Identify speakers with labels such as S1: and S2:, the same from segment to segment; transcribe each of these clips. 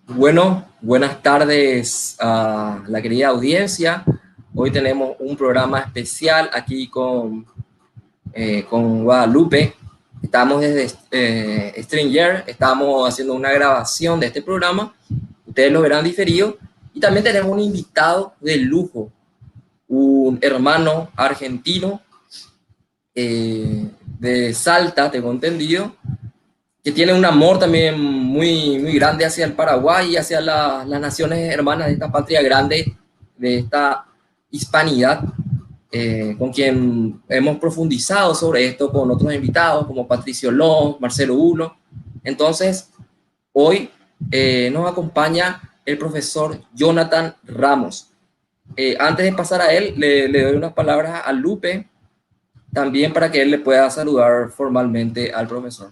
S1: Bueno, buenas tardes a la querida audiencia. Hoy tenemos un programa especial aquí con Guadalupe. Estamos desde Stringer, estamos haciendo una grabación de este programa. Ustedes lo verán diferido. Y también tenemos un invitado de lujo, un hermano argentino de Salta, tengo entendido, que tiene un amor también muy grande hacia el Paraguay y hacia las naciones hermanas de esta patria grande, de esta hispanidad, con quien hemos profundizado sobre esto con otros invitados como Patricio Long, Marcelo Hulo. Entonces, hoy nos acompaña el profesor Jonathan Ramos. Antes de pasar a él, le doy unas palabras a Lupe, también para que él le pueda saludar formalmente al profesor.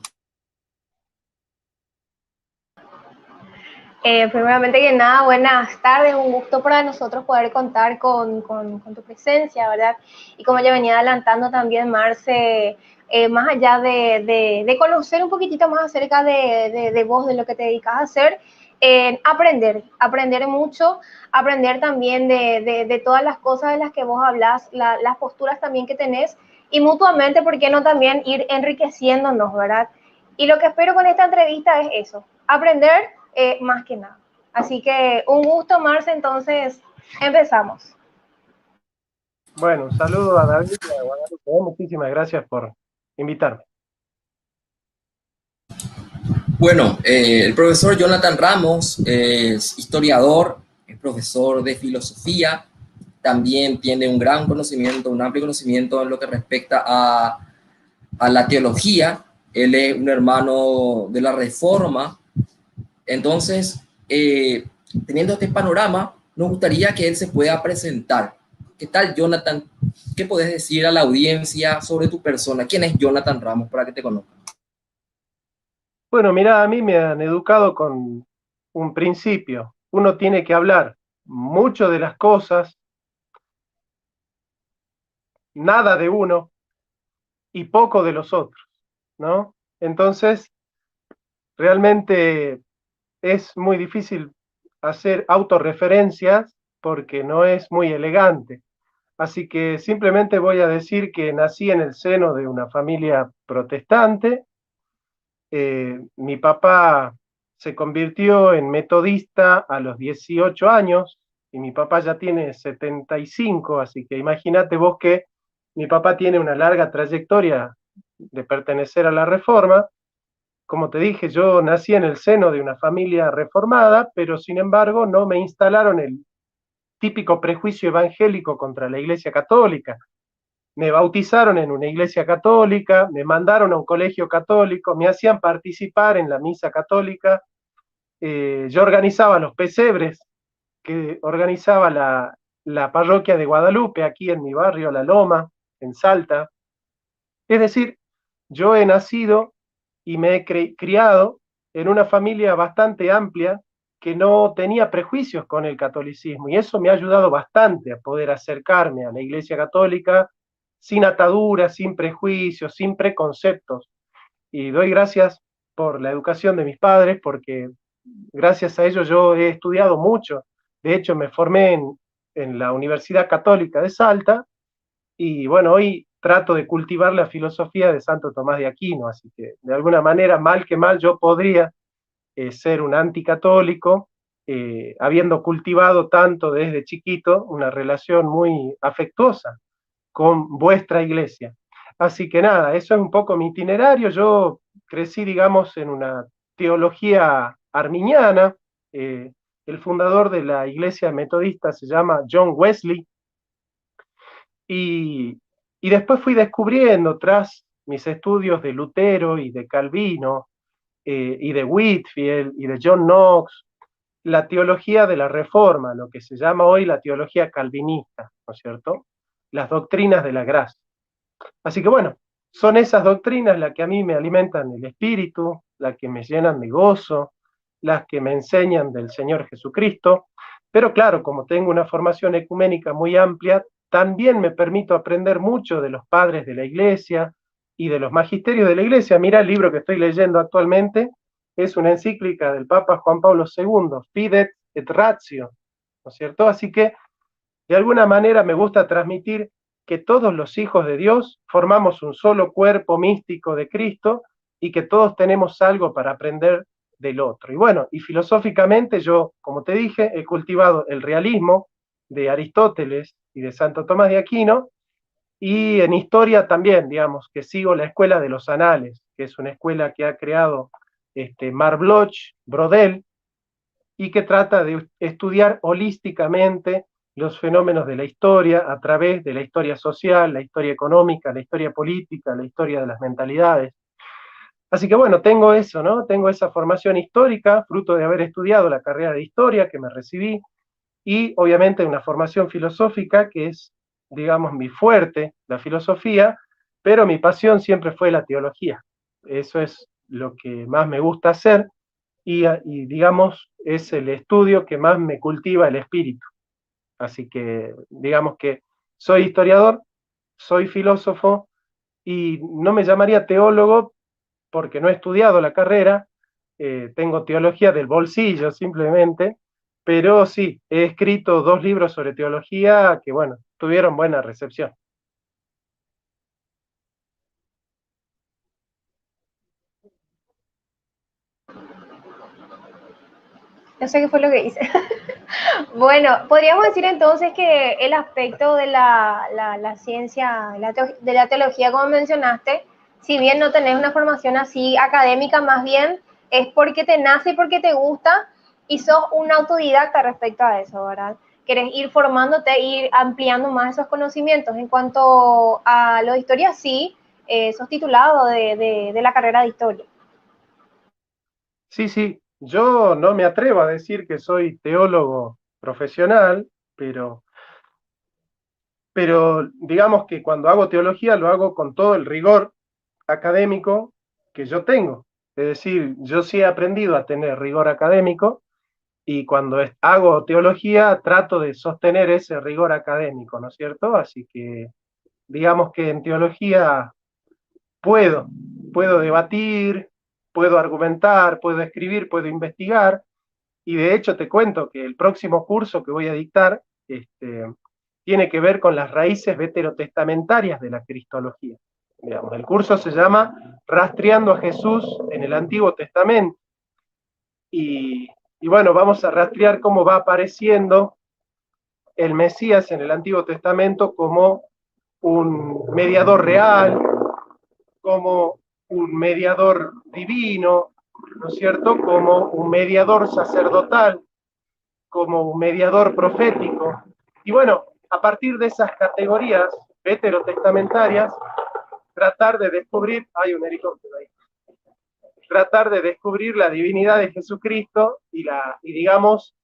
S2: Primeramente que nada, buenas tardes, un gusto para nosotros poder contar con tu presencia, ¿verdad? Y como ya venía adelantando también, Marce, más allá de conocer un poquitito más acerca de vos, de lo que te dedicas a hacer, aprender mucho, aprender también de todas las cosas de las que vos hablas, las posturas también que tenés, y mutuamente, ¿por qué no también ir enriqueciéndonos, ¿verdad? Y lo que espero con esta entrevista es eso, aprender más que nada. Así que un gusto, Marce, entonces empezamos.
S3: Bueno, un saludo a David y a Guadalupe. Muchísimas gracias por invitarme.
S1: Bueno, el profesor Jonathan Ramos es historiador, es profesor de filosofía, también tiene un gran conocimiento, un amplio conocimiento en lo que respecta a la teología. Él es un hermano de la Reforma. Entonces, teniendo este panorama, nos gustaría que él se pueda presentar. ¿Qué tal, Jonathan? ¿Qué podés decir a la audiencia sobre tu persona? ¿Quién es Jonathan Ramos para que te conozcan?
S3: Bueno, mira, a mí me han educado con un principio. Uno tiene que hablar mucho de las cosas, nada de uno y poco de los otros, ¿no? Entonces, realmente es muy difícil hacer autorreferencias porque no es muy elegante. Así que simplemente voy a decir que nací en el seno de una familia protestante. Mi papá se convirtió en metodista a los 18 años y mi papá ya tiene 75, así que imagínate vos que mi papá tiene una larga trayectoria de pertenecer a la Reforma. Como te dije, yo nací en el seno de una familia reformada, pero sin embargo no me instalaron el típico prejuicio evangélico contra la Iglesia Católica. Me bautizaron en una iglesia católica, me mandaron a un colegio católico, me hacían participar en la misa católica, yo organizaba los pesebres que organizaba la parroquia de Guadalupe, aquí en mi barrio, La Loma, en Salta. Es decir, yo he nacido y me he criado en una familia bastante amplia que no tenía prejuicios con el catolicismo, y eso me ha ayudado bastante a poder acercarme a la Iglesia Católica sin ataduras, sin prejuicios, sin preconceptos. Y doy gracias por la educación de mis padres, porque gracias a ellos yo he estudiado mucho. De hecho, me formé en la Universidad Católica de Salta, y bueno, hoy trato de cultivar la filosofía de Santo Tomás de Aquino, así que de alguna manera, mal que mal, yo podría ser un anticatólico, habiendo cultivado tanto desde chiquito una relación muy afectuosa con vuestra iglesia. Así que nada, eso es un poco mi itinerario. Yo crecí, digamos, en una teología arminiana. El fundador de la iglesia metodista se llama John Wesley, y, y después fui descubriendo, tras mis estudios de Lutero y de Calvino, y de Whitefield y de John Knox, la teología de la Reforma, lo que se llama hoy la teología calvinista, ¿no es cierto? Las doctrinas de la gracia. Así que bueno, son esas doctrinas las que a mí me alimentan el espíritu, las que me llenan de gozo, las que me enseñan del Señor Jesucristo. Pero claro, como tengo una formación ecuménica muy amplia, también me permito aprender mucho de los padres de la iglesia y de los magisterios de la iglesia. Mira el libro que estoy leyendo actualmente, es una encíclica del Papa Juan Pablo II, Fides et Ratio, ¿no es cierto? Así que, de alguna manera me gusta transmitir que todos los hijos de Dios formamos un solo cuerpo místico de Cristo y que todos tenemos algo para aprender del otro. Y bueno, y filosóficamente yo, como te dije, he cultivado el realismo de Aristóteles y de Santo Tomás de Aquino, y en historia también, digamos, que sigo la escuela de los anales, que es una escuela que ha creado Marc Bloch, Brodel, y que trata de estudiar holísticamente los fenómenos de la historia a través de la historia social, la historia económica, la historia política, la historia de las mentalidades. Así que bueno, tengo eso, ¿no? Tengo esa formación histórica, fruto de haber estudiado la carrera de historia que me recibí, y obviamente una formación filosófica que es, digamos, mi fuerte, la filosofía, pero mi pasión siempre fue la teología. Eso es lo que más me gusta hacer y digamos, es el estudio que más me cultiva el espíritu. Así que, digamos que soy historiador, soy filósofo y no me llamaría teólogo porque no he estudiado la carrera, tengo teología del bolsillo simplemente, pero sí, he escrito 2 libros sobre teología que, bueno, tuvieron buena recepción.
S2: No sé qué fue lo que hice. Bueno, podríamos decir entonces que el aspecto de la ciencia, de la teología, como mencionaste, si bien no tenés una formación así académica, más bien es porque te nace y porque te gusta y sos un autodidacta respecto a eso, ¿verdad? Querés ir formándote, ir ampliando más esos conocimientos. En cuanto a lo de historia, sí, sos titulado de la carrera de historia.
S3: Sí, sí, yo no me atrevo a decir que soy teólogo profesional, pero digamos que cuando hago teología lo hago con todo el rigor académico que yo tengo. Es decir, yo sí he aprendido a tener rigor académico y cuando hago teología trato de sostener ese rigor académico, ¿no es cierto? Así que digamos que en teología puedo, puedo debatir, puedo argumentar, puedo escribir, puedo investigar, y de hecho te cuento que el próximo curso que voy a dictar tiene que ver con las raíces veterotestamentarias de la cristología. Digamos, el curso se llama Rastreando a Jesús en el Antiguo Testamento. Y bueno, vamos a rastrear cómo va apareciendo el Mesías en el Antiguo Testamento como un mediador real, como un mediador divino, ¿no es cierto? Como un mediador sacerdotal, como un mediador profético. Y bueno, a partir de esas categorías veterotestamentarias, tratar de descubrir, hay un helicóptero ahí, tratar de descubrir la divinidad de Jesucristo y digamos,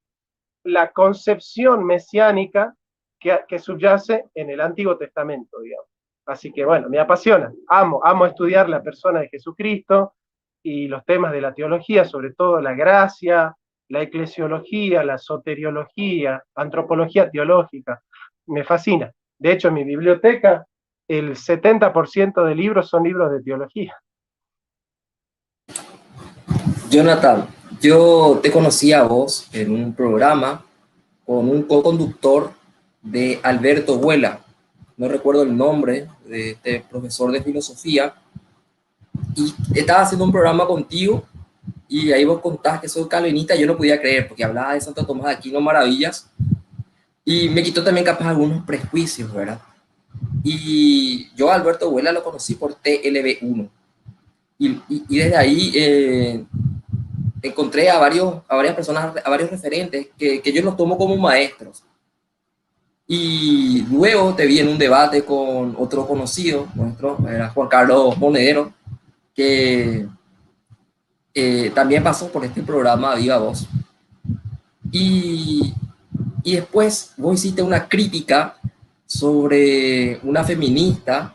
S3: la concepción mesiánica que subyace en el Antiguo Testamento, digamos. Así que bueno, me apasiona, amo estudiar la persona de Jesucristo y los temas de la teología, sobre todo la gracia, la eclesiología, la soteriología, antropología teológica, me fascina. De hecho, en mi biblioteca, el 70% de libros son libros de teología.
S1: Jonathan, yo te conocí a vos en un programa con un co-conductor de Alberto Huela, no recuerdo el nombre de este profesor de filosofía, y estaba haciendo un programa contigo y ahí vos contás que sos calvinista. Yo no podía creer porque hablaba de Santo Tomás de Aquino maravillas y me quitó también capaz algunos prejuicios, ¿verdad? Y yo a Alberto Huela lo conocí por TLB1 y desde ahí encontré a varias personas, a varios referentes que yo los tomo como maestros. Y luego te vi en un debate con otro conocido nuestro, era Juan Carlos Monedero, que también pasó por este programa Viva Voz. Y, y después vos hiciste una crítica sobre una feminista.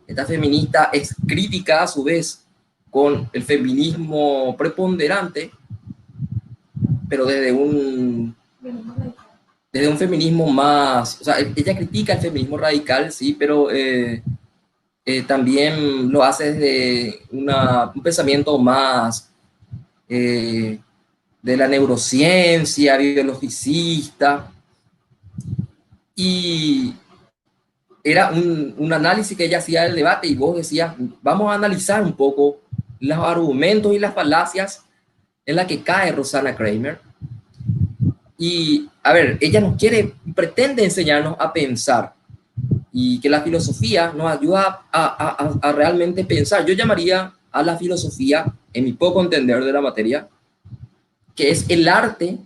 S1: Esta feminista es crítica a su vez con el feminismo preponderante, pero desde un feminismo más, o sea, ella critica el feminismo radical, sí, pero también lo hace desde un pensamiento más eh, de la neurociencia, biologicista, y era un análisis que ella hacía del debate y vos decías, vamos a analizar un poco los argumentos y las falacias en las que cae Rosana Kramer. Y, a ver, ella nos pretende enseñarnos a pensar y que la filosofía nos ayuda a realmente pensar. Yo llamaría a la filosofía, en mi poco entender de la materia, que es el arte,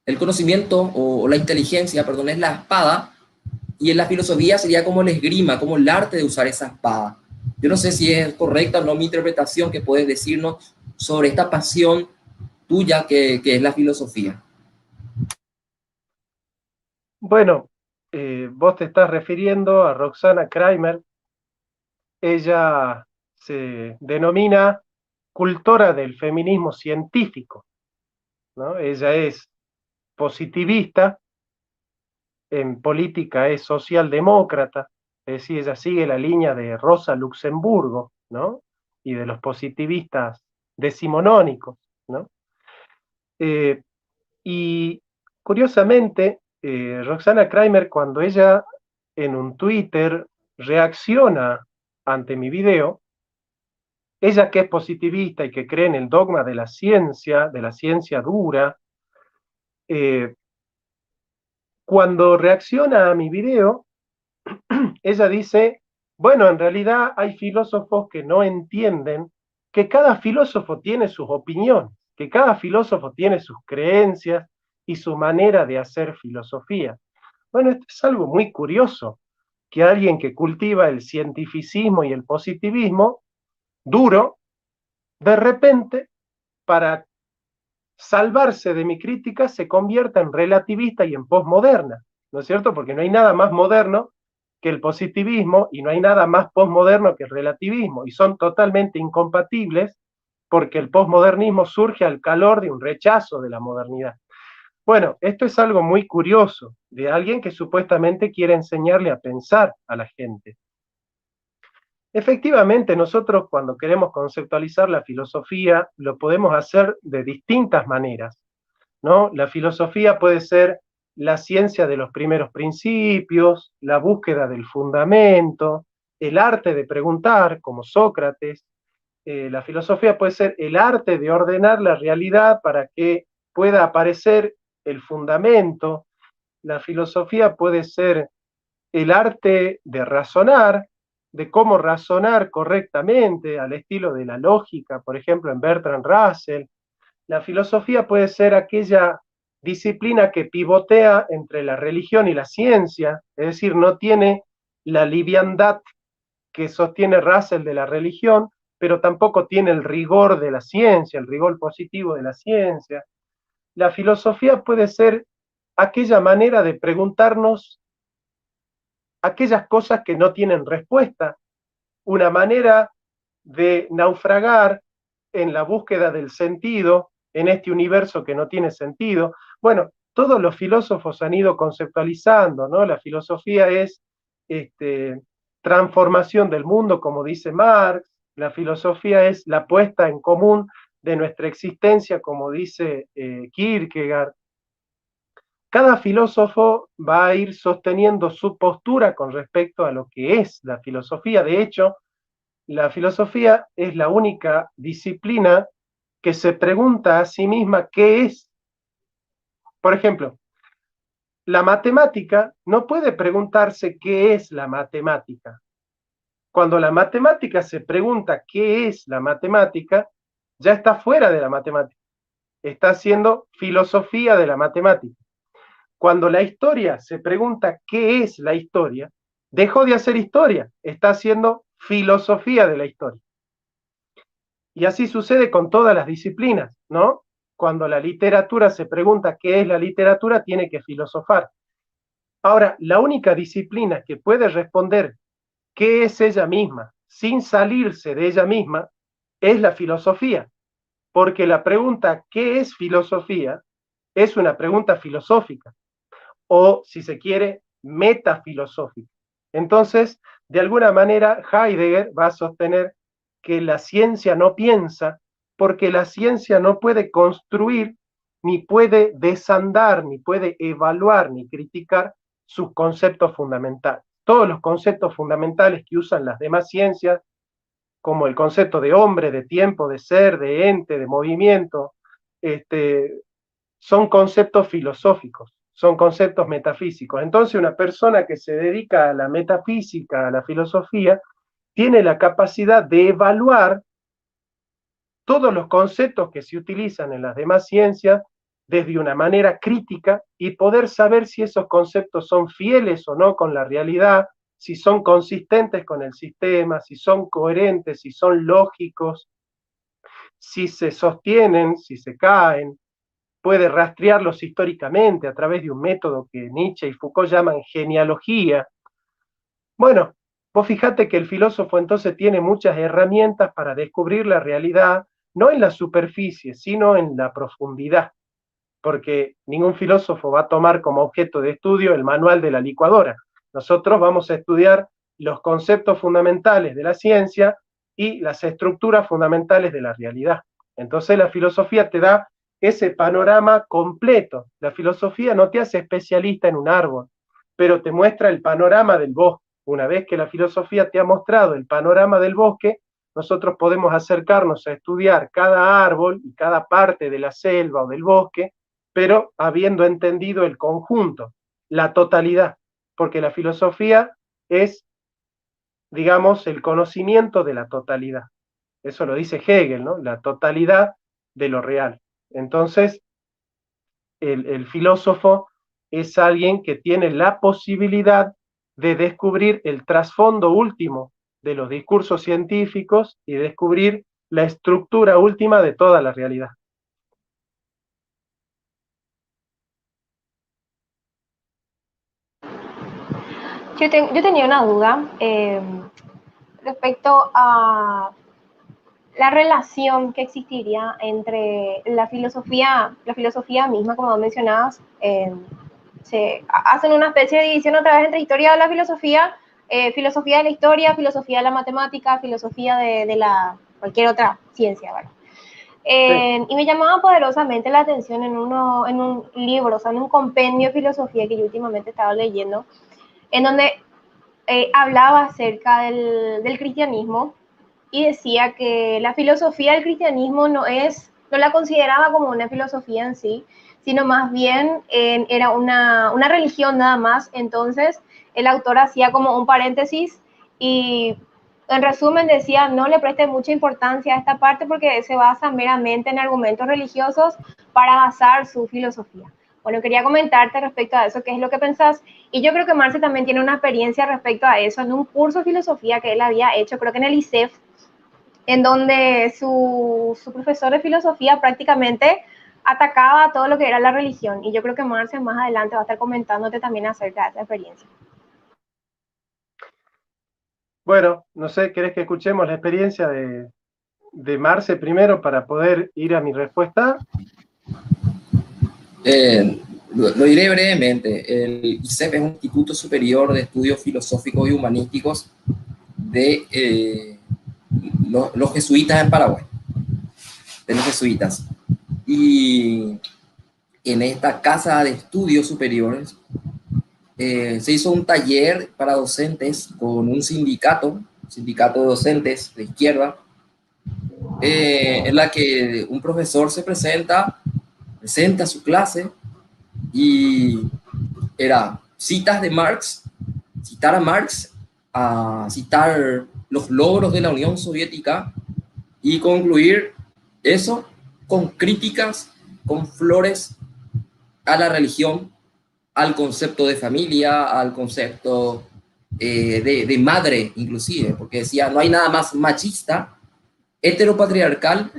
S1: el conocimiento o la inteligencia, perdón, es la espada, y en la filosofía sería como el esgrima, como el arte de usar esa espada. Yo no sé si es correcta o no mi interpretación que puedes decirnos sobre esta pasión tuya que es la filosofía.
S3: Bueno, vos te estás refiriendo a Roxana Kramer. Ella se denomina cultora del feminismo científico, ¿no? Ella es positivista, en política es socialdemócrata, es decir, ella sigue la línea de Rosa Luxemburgo, ¿no? Y de los positivistas decimonónicos, ¿no? Eh, y curiosamente, Roxana Kramer, cuando ella en un Twitter reacciona ante mi video, ella que es positivista y que cree en el dogma de la ciencia dura, eh, cuando reacciona a mi video, ella dice, bueno, en realidad hay filósofos que no entienden que cada filósofo tiene sus opiniones, que cada filósofo tiene sus creencias y su manera de hacer filosofía. Bueno, esto es algo muy curioso, que alguien que cultiva el cientificismo y el positivismo duro, de repente, para salvarse de mi crítica, se convierta en relativista y en posmoderna, ¿no es cierto? Porque no hay nada más moderno que el positivismo y no hay nada más posmoderno que el relativismo, y son totalmente incompatibles porque el posmodernismo surge al calor de un rechazo de la modernidad. Bueno, esto es algo muy curioso de alguien que supuestamente quiere enseñarle a pensar a la gente. Efectivamente, nosotros cuando queremos conceptualizar la filosofía lo podemos hacer de distintas maneras, ¿no? La filosofía puede ser la ciencia de los primeros principios, la búsqueda del fundamento, el arte de preguntar, como Sócrates. La filosofía puede ser el arte de ordenar la realidad para que pueda aparecer el fundamento. La filosofía puede ser el arte de razonar, de cómo razonar correctamente al estilo de la lógica, por ejemplo, en Bertrand Russell. La filosofía puede ser aquella disciplina que pivotea entre la religión y la ciencia, es decir, no tiene la liviandad que sostiene Russell de la religión, pero tampoco tiene el rigor de la ciencia, el rigor positivo de la ciencia. La filosofía puede ser aquella manera de preguntarnos aquellas cosas que no tienen respuesta, una manera de naufragar en la búsqueda del sentido en este universo que no tiene sentido. Bueno, todos los filósofos han ido conceptualizando, ¿no? La filosofía es transformación del mundo, como dice Marx, la filosofía es la puesta en común de nuestra existencia, como dice Kierkegaard. Cada filósofo va a ir sosteniendo su postura con respecto a lo que es la filosofía. De hecho, la filosofía es la única disciplina que se pregunta a sí misma qué es. Por ejemplo, la matemática no puede preguntarse qué es la matemática. Cuando la matemática se pregunta qué es la matemática, ya está fuera de la matemática. Está haciendo filosofía de la matemática. Cuando la historia se pregunta qué es la historia, dejó de hacer historia, está haciendo filosofía de la historia. Y así sucede con todas las disciplinas, ¿no? Cuando la literatura se pregunta qué es la literatura, tiene que filosofar. Ahora, la única disciplina que puede responder qué es ella misma, sin salirse de ella misma, es la filosofía. Porque la pregunta ¿qué es filosofía? Es una pregunta filosófica. O, si se quiere, metafilosófica. Entonces, de alguna manera, Heidegger va a sostener que la ciencia no piensa, porque la ciencia no puede construir, ni puede desandar, ni puede evaluar, ni criticar sus conceptos fundamentales. Todos los conceptos fundamentales que usan las demás ciencias, como el concepto de hombre, de tiempo, de ser, de ente, de movimiento, son conceptos filosóficos, son conceptos metafísicos. Entonces, una persona que se dedica a la metafísica, a la filosofía, tiene la capacidad de evaluar todos los conceptos que se utilizan en las demás ciencias desde una manera crítica y poder saber si esos conceptos son fieles o no con la realidad, si son consistentes con el sistema, si son coherentes, si son lógicos, si se sostienen, si se caen. Puede rastrearlos históricamente a través de un método que Nietzsche y Foucault llaman genealogía. Bueno, vos fijate que el filósofo entonces tiene muchas herramientas para descubrir la realidad, no en la superficie, sino en la profundidad, porque ningún filósofo va a tomar como objeto de estudio el manual de la licuadora. Nosotros vamos a estudiar los conceptos fundamentales de la ciencia y las estructuras fundamentales de la realidad. Entonces la filosofía te da ese panorama completo. La filosofía no te hace especialista en un árbol, pero te muestra el panorama del bosque. Una vez que la filosofía te ha mostrado el panorama del bosque, nosotros podemos acercarnos a estudiar cada árbol y cada parte de la selva o del bosque, pero habiendo entendido el conjunto, la totalidad, porque la filosofía es, digamos, el conocimiento de la totalidad. Eso lo dice Hegel, ¿no? La totalidad de lo real. Entonces, el filósofo es alguien que tiene la posibilidad de descubrir el trasfondo último de los discursos científicos y descubrir la estructura última de toda la realidad.
S2: Yo tenía una duda respecto a la relación que existiría entre la filosofía misma, como mencionabas, se hacen una especie de división otra vez entre historia de la filosofía, filosofía de la historia, filosofía de la matemática, filosofía de la cualquier otra ciencia, ¿verdad? Sí. Y me llamaba poderosamente la atención en un libro, o sea, en un compendio de filosofía que yo últimamente estaba leyendo, en donde hablaba acerca del cristianismo y decía que la filosofía del cristianismo no la consideraba como una filosofía en sí, sino más bien era una religión nada más. Entonces el autor hacía como un paréntesis y en resumen decía no le preste mucha importancia a esta parte porque se basa meramente en argumentos religiosos para basar su filosofía. Bueno, quería comentarte respecto a eso, qué es lo que pensás. Y yo creo que Marce también tiene una experiencia respecto a eso en un curso de filosofía que él había hecho, creo que en el ISEF, en donde su profesor de filosofía prácticamente atacaba todo lo que era la religión. Y yo creo que Marce más adelante va a estar comentándote también acerca de esa experiencia.
S3: Bueno, no sé, ¿querés que escuchemos la experiencia de Marce primero para poder ir a mi respuesta?
S1: Lo diré brevemente. El ISEF es un Instituto Superior de Estudios Filosóficos y Humanísticos de los jesuitas en Paraguay, de los jesuitas. Y en esta casa de estudios superiores se hizo un taller para docentes con un sindicato de docentes de izquierda, en la que un profesor se presenta su clase y era citas de Marx, citar a Marx, a citar los logros de la Unión Soviética y concluir eso con críticas, con flores a la religión, al concepto de familia, al concepto de madre inclusive, porque decía, no hay nada más machista, heteropatriarcal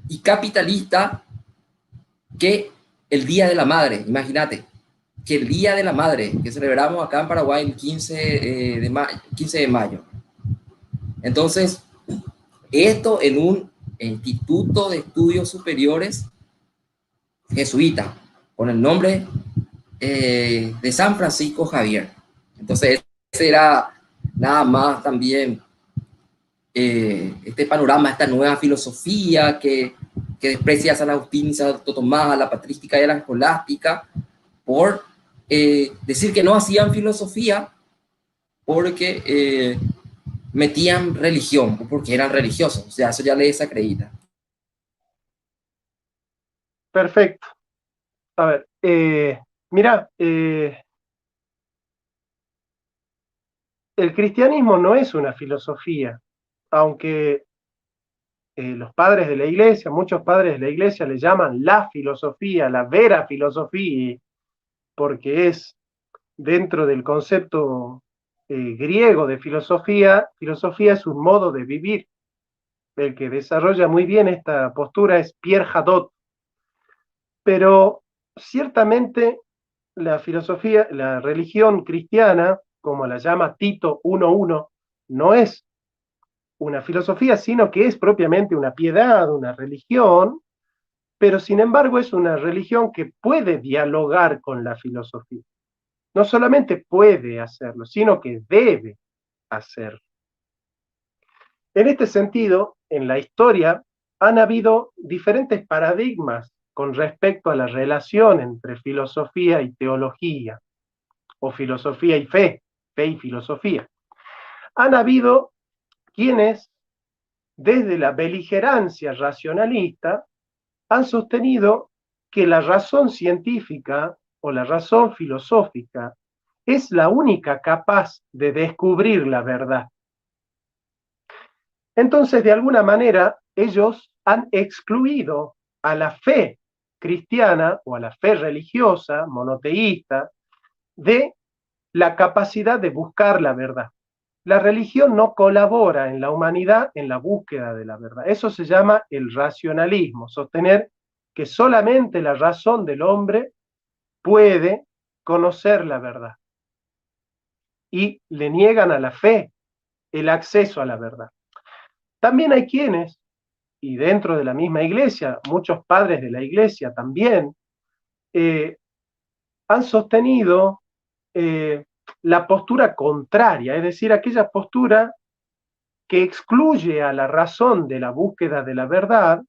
S1: y capitalista que el Día de la Madre. Imagínate, que el Día de la Madre, que celebramos acá en Paraguay el 15 de mayo. Entonces, esto en un instituto de estudios superiores jesuita, con el nombre de San Francisco Javier. Entonces, ese era nada más también este panorama, esta nueva filosofía que desprecia a San Agustín y Santo Tomás, a la patrística y a la escolástica, por decir que no hacían filosofía porque metían religión, porque eran religiosos. O sea, eso ya le desacredita.
S3: Perfecto. A ver, mira, el cristianismo no es una filosofía, aunque los padres de la iglesia, muchos padres de la iglesia le llaman la filosofía, la vera filosofía, porque es dentro del concepto griego de filosofía, filosofía es un modo de vivir. El que desarrolla muy bien esta postura es Pierre Hadot. Pero ciertamente la filosofía, la religión cristiana, como la llama Tito 1.1, no es una filosofía, sino que es propiamente una piedad, una religión, pero sin embargo es una religión que puede dialogar con la filosofía. No solamente puede hacerlo, sino que debe hacerlo. En este sentido, en la historia han habido diferentes paradigmas con respecto a la relación entre filosofía y teología, o filosofía y fe y filosofía. Han habido quienes, desde la beligerancia racionalista, han sostenido que la razón científica o la razón filosófica es la única capaz de descubrir la verdad. Entonces, de alguna manera, ellos han excluido a la fe cristiana o a la fe religiosa, monoteísta, de la capacidad de buscar la verdad. La religión no colabora en la humanidad en la búsqueda de la verdad. Eso se llama el racionalismo, sostener que solamente la razón del hombre puede conocer la verdad. Y le niegan a la fe el acceso a la verdad. También hay quienes, y dentro de la misma iglesia, muchos padres de la iglesia también, han sostenido la postura contraria, es decir, aquella postura que excluye a la razón de la búsqueda de la verdad,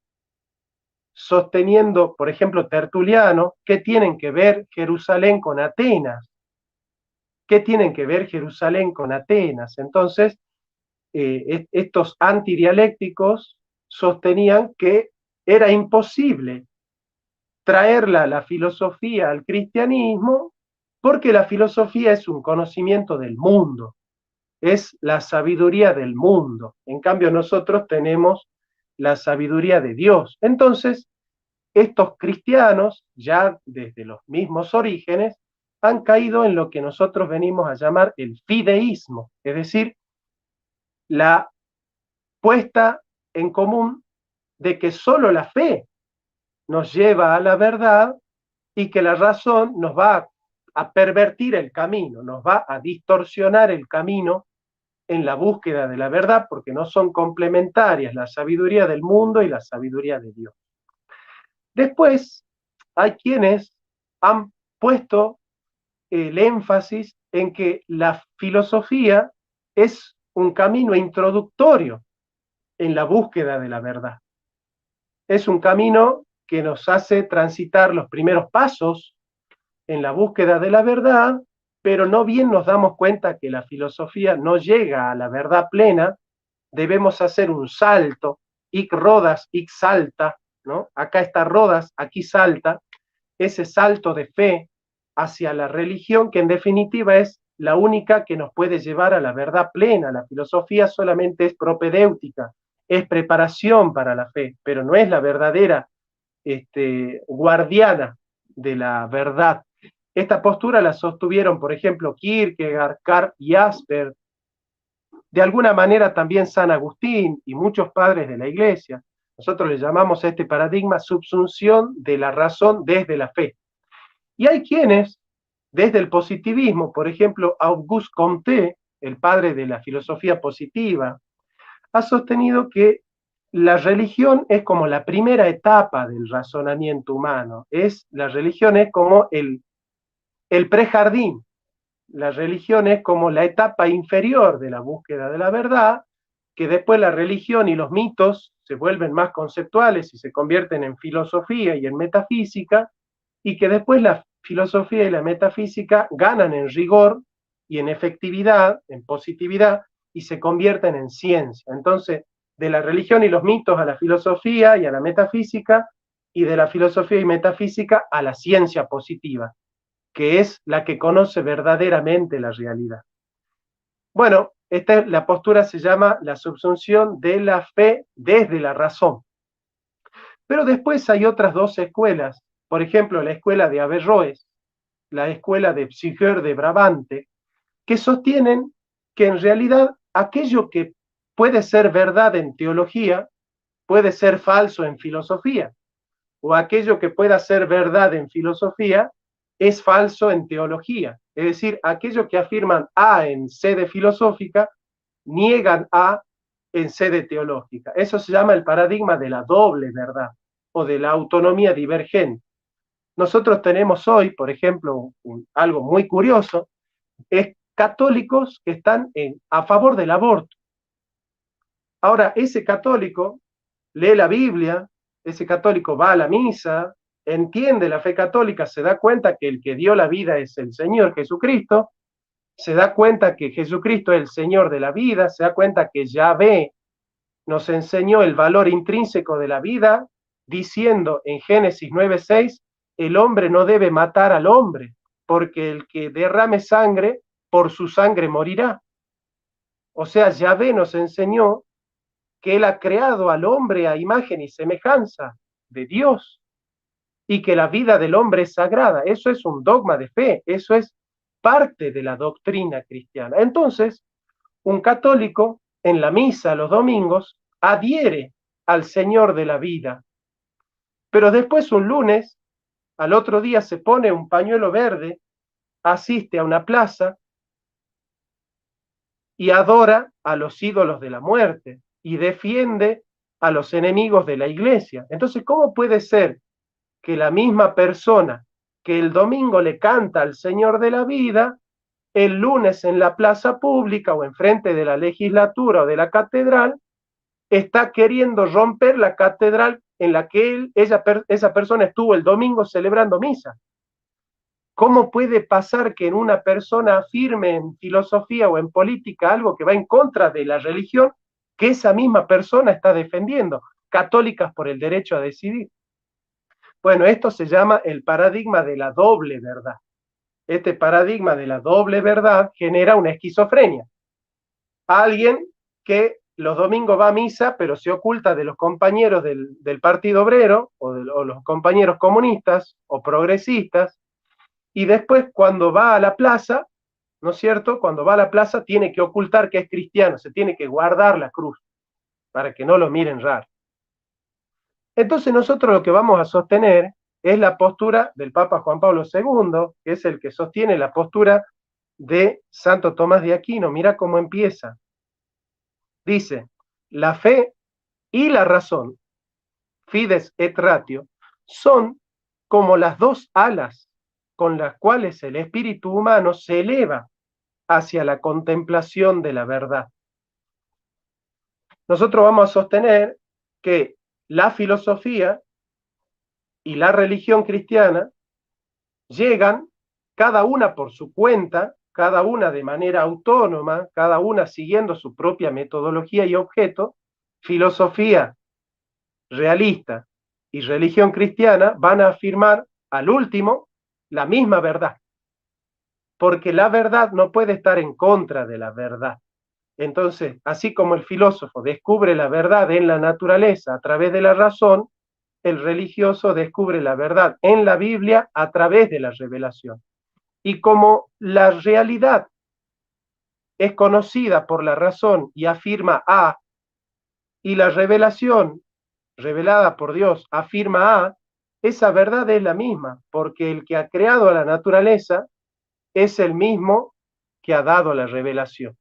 S3: sosteniendo, por ejemplo, Tertuliano, ¿qué tienen que ver Jerusalén con Atenas? ¿Qué tienen que ver Jerusalén con Atenas? Entonces, estos antidialécticos sostenían que era imposible traerla la filosofía al cristianismo porque la filosofía es un conocimiento del mundo, es la sabiduría del mundo. En cambio, nosotros tenemos la sabiduría de Dios. Entonces, estos cristianos, ya desde los mismos orígenes, han caído en lo que nosotros venimos a llamar el fideísmo, es decir, la puesta en común de que solo la fe nos lleva a la verdad y que la razón nos va a pervertir el camino, nos va a distorsionar el camino en la búsqueda de la verdad, porque no son complementarias la sabiduría del mundo y la sabiduría de Dios. Después, hay quienes han puesto el énfasis en que la filosofía es un camino introductorio en la búsqueda de la verdad. Es un camino que nos hace transitar los primeros pasos en la búsqueda de la verdad, pero no bien nos damos cuenta que la filosofía no llega a la verdad plena, debemos hacer un salto, hic rodas, hic salta, ¿no? Acá está Rodas, aquí salta, ese salto de fe hacia la religión, que en definitiva es la única que nos puede llevar a la verdad plena. La filosofía solamente es propedéutica, es preparación para la fe, pero no es la verdadera guardiana de la verdad. Esta postura la sostuvieron, por ejemplo, Kierkegaard, Karl Jasper, de alguna manera también San Agustín y muchos padres de la iglesia. Nosotros le llamamos a este paradigma subsunción de la razón desde la fe. Y hay quienes, desde el positivismo, por ejemplo, Auguste Comte, el padre de la filosofía positiva, ha sostenido que la religión es como la primera etapa del razonamiento humano. La religión es como el prejardín. La religión es como la etapa inferior de la búsqueda de la verdad, que después la religión y los mitos se vuelven más conceptuales y se convierten en filosofía y en metafísica, y que después la filosofía y la metafísica ganan en rigor y en efectividad, en positividad, y se convierten en ciencia. Entonces, de la religión y los mitos a la filosofía y a la metafísica, y de la filosofía y metafísica a la ciencia positiva, que es la que conoce verdaderamente la realidad. Bueno, la postura se llama la subsunción de la fe desde la razón. Pero después hay otras dos escuelas, por ejemplo, la escuela de Averroes, la escuela de Psycher de Brabante, que sostienen que en realidad aquello que puede ser verdad en teología puede ser falso en filosofía, o aquello que pueda ser verdad en filosofía es falso en teología. Es decir, aquello que afirman A en sede filosófica, niegan A en sede teológica. Eso se llama el paradigma de la doble verdad o de la autonomía divergente. Nosotros tenemos hoy, por ejemplo, algo muy curioso, es católicos que están a favor del aborto. Ahora, ese católico lee la Biblia, ese católico va a la misa, entiende la fe católica, se da cuenta que el que dio la vida es el Señor Jesucristo, se da cuenta que Jesucristo es el Señor de la vida, se da cuenta que Yahvé nos enseñó el valor intrínseco de la vida, diciendo en Génesis 9:6, el hombre no debe matar al hombre, porque el que derrame sangre, por su sangre morirá. O sea, Yahvé nos enseñó que él ha creado al hombre a imagen y semejanza de Dios y que la vida del hombre es sagrada. Eso es un dogma de fe, eso es parte de la doctrina cristiana. Entonces, un católico en la misa los domingos adhiere al Señor de la vida, pero después un lunes, al otro día se pone un pañuelo verde, asiste a una plaza y adora a los ídolos de la muerte y defiende a los enemigos de la iglesia. Entonces, ¿cómo puede ser que la misma persona que el domingo le canta al Señor de la vida, el lunes en la plaza pública o enfrente de la legislatura o de la catedral, está queriendo romper la catedral en la que esa persona estuvo el domingo celebrando misa? ¿Cómo puede pasar que en una persona afirme en filosofía o en política algo que va en contra de la religión que esa misma persona está defendiendo? Católicas por el derecho a decidir. Bueno, esto se llama el paradigma de la doble verdad. Este paradigma de la doble verdad genera una esquizofrenia. Alguien que los domingos va a misa, pero se oculta de los compañeros del Partido Obrero o los compañeros comunistas o progresistas, y después cuando va a la plaza, ¿no es cierto? Cuando va a la plaza tiene que ocultar que es cristiano, se tiene que guardar la cruz para que no lo miren raro. Entonces nosotros lo que vamos a sostener es la postura del Papa Juan Pablo II, que es el que sostiene la postura de Santo Tomás de Aquino. Mira cómo empieza. Dice, la fe y la razón, fides et ratio, son como las dos alas con las cuales el espíritu humano se eleva hacia la contemplación de la verdad. Nosotros vamos a sostener que la filosofía y la religión cristiana llegan cada una por su cuenta, cada una de manera autónoma, cada una siguiendo su propia metodología y objeto. Filosofía realista y religión cristiana van a afirmar al último la misma verdad, porque la verdad no puede estar en contra de la verdad. Entonces, así como el filósofo descubre la verdad en la naturaleza a través de la razón, el religioso descubre la verdad en la Biblia a través de la revelación. Y como la realidad es conocida por la razón y afirma A, y la revelación revelada por Dios afirma A, esa verdad es la misma, porque el que ha creado a la naturaleza es el mismo que ha dado la revelación.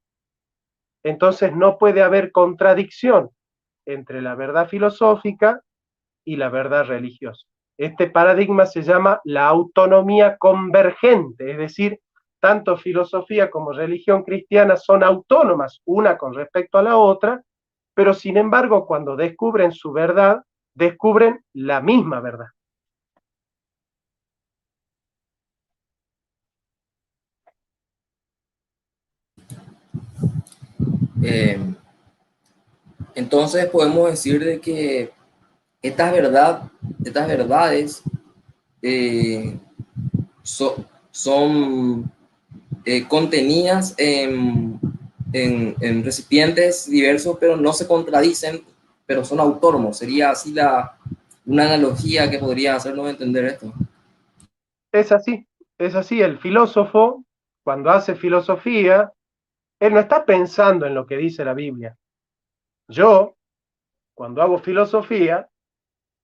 S3: Entonces no puede haber contradicción entre la verdad filosófica y la verdad religiosa. Este paradigma se llama la autonomía convergente, es decir, tanto filosofía como religión cristiana son autónomas una con respecto a la otra, pero sin embargo, cuando descubren su verdad, descubren la misma verdad.
S1: Eh, entonces podemos decir de que estas verdades eh, son contenidas en recipientes diversos, pero no se contradicen, pero son autónomos. Sería así una analogía que podría hacernos entender esto.
S3: Es así, el filósofo, cuando hace filosofía, él no está pensando en lo que dice la Biblia. Yo, cuando hago filosofía,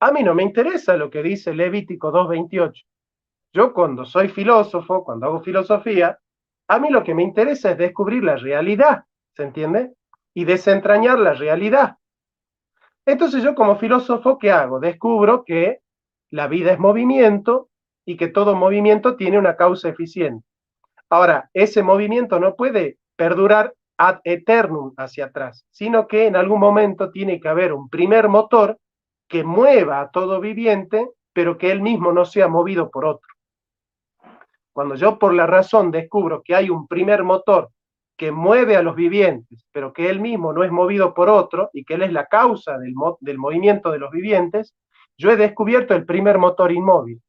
S3: a mí no me interesa lo que dice Levítico 2:28. Yo cuando soy filósofo, cuando hago filosofía, a mí lo que me interesa es descubrir la realidad, ¿se entiende? Y desentrañar la realidad. Entonces yo como filósofo, ¿qué hago? Descubro que la vida es movimiento y que todo movimiento tiene una causa eficiente. Ahora, ese movimiento no puede perdurar ad eternum hacia atrás, sino que en algún momento tiene que haber un primer motor que mueva a todo viviente, pero que él mismo no sea movido por otro. Cuando yo por la razón descubro que hay un primer motor que mueve a los vivientes, pero que él mismo no es movido por otro y que él es la causa del movimiento de los vivientes, yo he descubierto el primer motor inmóvil.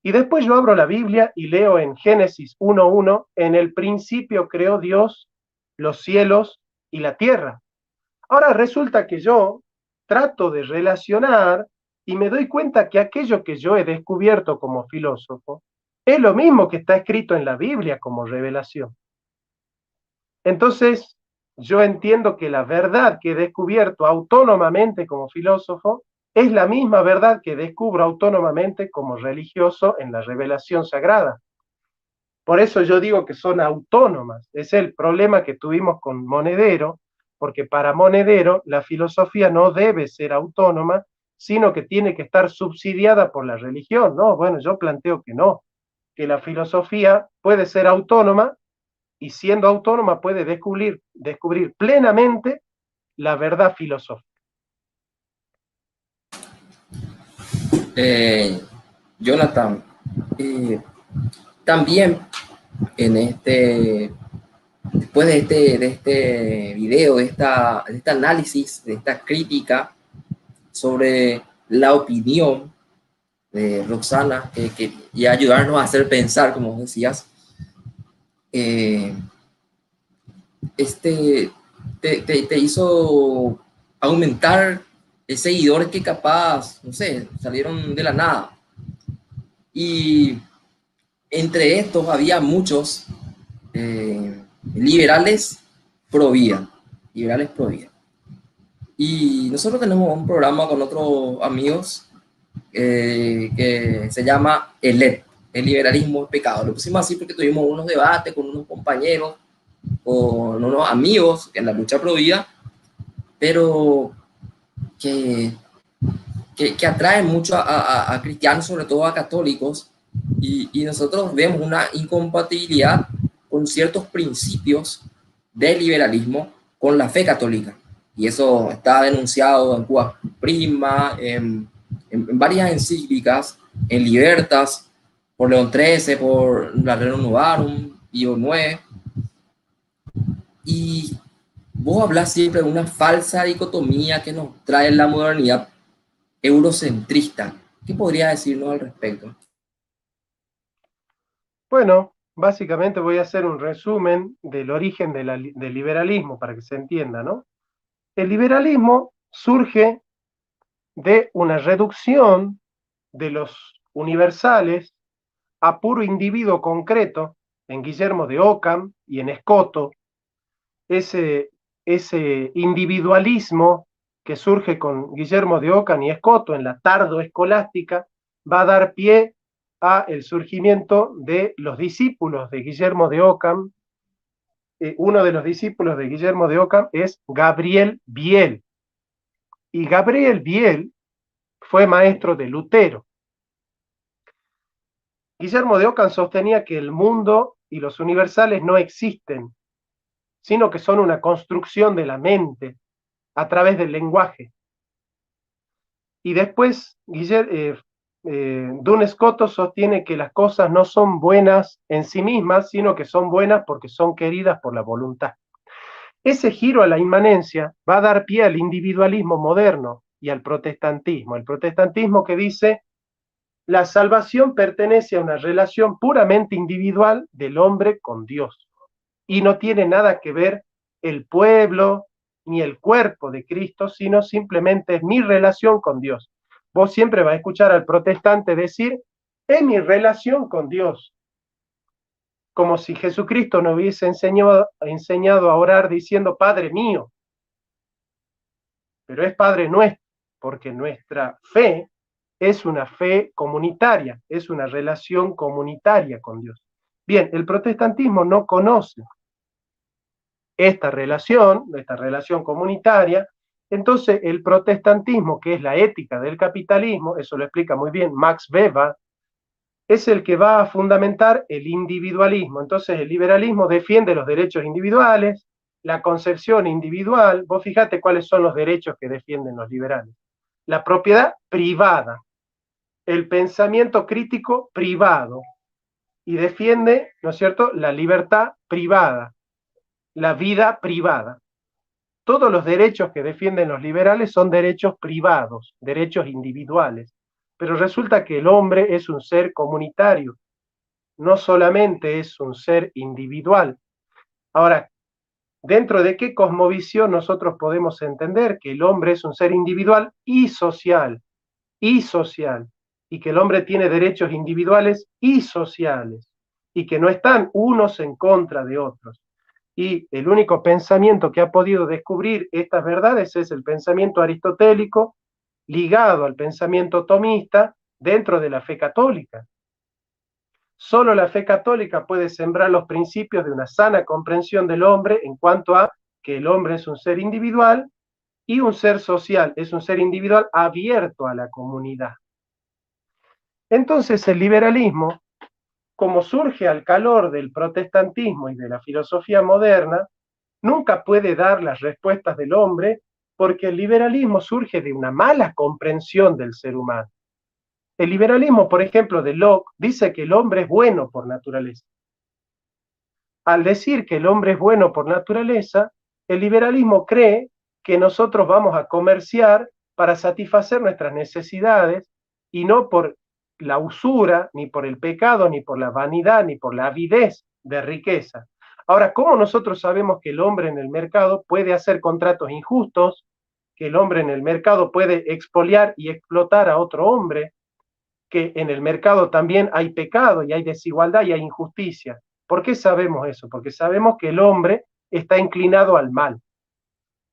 S3: Y después yo abro la Biblia y leo en Génesis 1:1, en el principio creó Dios los cielos y la tierra. Ahora resulta que yo trato de relacionar y me doy cuenta que aquello que yo he descubierto como filósofo es lo mismo que está escrito en la Biblia como revelación. Entonces, yo entiendo que la verdad que he descubierto autónomamente como filósofo es la misma verdad que descubro autónomamente como religioso en la revelación sagrada. Por eso yo digo que son autónomas. Es el problema que tuvimos con Monedero, porque para Monedero la filosofía no debe ser autónoma, sino que tiene que estar subsidiada por la religión. No, bueno, yo planteo que no, que la filosofía puede ser autónoma y siendo autónoma puede descubrir plenamente la verdad filosófica.
S1: Jonathan, también en después de este video, de este análisis, de esta crítica sobre la opinión de Roxana, y ayudarnos a hacer pensar, como decías, eh, te hizo aumentar seguidores que capaz, no sé, salieron de la nada. Y entre estos había muchos liberales pro vida, liberales pro vida. Y nosotros tenemos un programa con otros amigos que se llama el liberalismo es pecado. Lo pusimos así porque tuvimos unos debates con unos compañeros, con unos amigos en la lucha pro vida, pero que, que atraen mucho a cristianos, sobre todo a católicos, y nosotros vemos una incompatibilidad con ciertos principios del liberalismo con la fe católica. Y eso está denunciado en Cuba Prima, en varias encíclicas, en Libertas, por León XIII, por la Rerum Novarum, Pío IX. Y vos hablas siempre de una falsa dicotomía que nos trae la modernidad eurocentrista. ¿Qué podría decirnos al respecto?
S3: Bueno, básicamente voy a hacer un resumen del origen del liberalismo para que se entienda, ¿no? El liberalismo surge de una reducción de los universales a puro individuo concreto en Guillermo de Ockham y en Escoto, ese, ese individualismo que surge con Guillermo de Ockham y Escoto en la tardoescolástica va a dar pie a el surgimiento de los discípulos de Guillermo de Ockham. Uno de los discípulos de Guillermo de Ockham es Gabriel Biel. Y Gabriel Biel fue maestro de Lutero. Guillermo de Ockham sostenía que el mundo y los universales no existen, sino que son una construcción de la mente a través del lenguaje. Y después, Duns Scotus sostiene que las cosas no son buenas en sí mismas, sino que son buenas porque son queridas por la voluntad. Ese giro a la inmanencia va a dar pie al individualismo moderno y al protestantismo. El protestantismo que dice, la salvación pertenece a una relación puramente individual del hombre con Dios y no tiene nada que ver el pueblo ni el cuerpo de Cristo, sino simplemente es mi relación con Dios. Vos siempre vas a escuchar al protestante decir, es mi relación con Dios, como si Jesucristo nos hubiese enseñado a orar diciendo, Padre mío, pero es Padre nuestro, porque nuestra fe es una fe comunitaria, es una relación comunitaria con Dios. Bien, el protestantismo no conoce esta relación comunitaria. Entonces el protestantismo, que es la ética del capitalismo, eso lo explica muy bien Max Weber, es el que va a fundamentar el individualismo. Entonces el liberalismo defiende los derechos individuales, la concepción individual. Vos fíjate cuáles son los derechos que defienden los liberales. La propiedad privada, el pensamiento crítico privado, y defiende, ¿no es cierto?, la libertad privada, la vida privada. Todos los derechos que defienden los liberales son derechos privados, derechos individuales. Pero resulta que el hombre es un ser comunitario, no solamente es un ser individual. Ahora, ¿dentro de qué cosmovisión nosotros podemos entender que el hombre es un ser individual y social, y que el hombre tiene derechos individuales y sociales, y que no están unos en contra de otros? Y el único pensamiento que ha podido descubrir estas verdades es el pensamiento aristotélico ligado al pensamiento tomista dentro de la fe católica. Solo la fe católica puede sembrar los principios de una sana comprensión del hombre en cuanto a que el hombre es un ser individual y un ser social, es un ser individual abierto a la comunidad. Entonces el liberalismo, como surge al calor del protestantismo y de la filosofía moderna, nunca puede dar las respuestas del hombre porque el liberalismo surge de una mala comprensión del ser humano. El liberalismo, por ejemplo, de Locke, dice que el hombre es bueno por naturaleza. Al decir que el hombre es bueno por naturaleza, el liberalismo cree que nosotros vamos a comerciar para satisfacer nuestras necesidades y no por la usura, ni por el pecado, ni por la vanidad, ni por la avidez de riqueza. Ahora, ¿cómo nosotros sabemos que el hombre en el mercado puede hacer contratos injustos, que el hombre en el mercado puede expoliar y explotar a otro hombre, que en el mercado también hay pecado y hay desigualdad y hay injusticia? ¿Por qué sabemos eso? Porque sabemos que el hombre está inclinado al mal.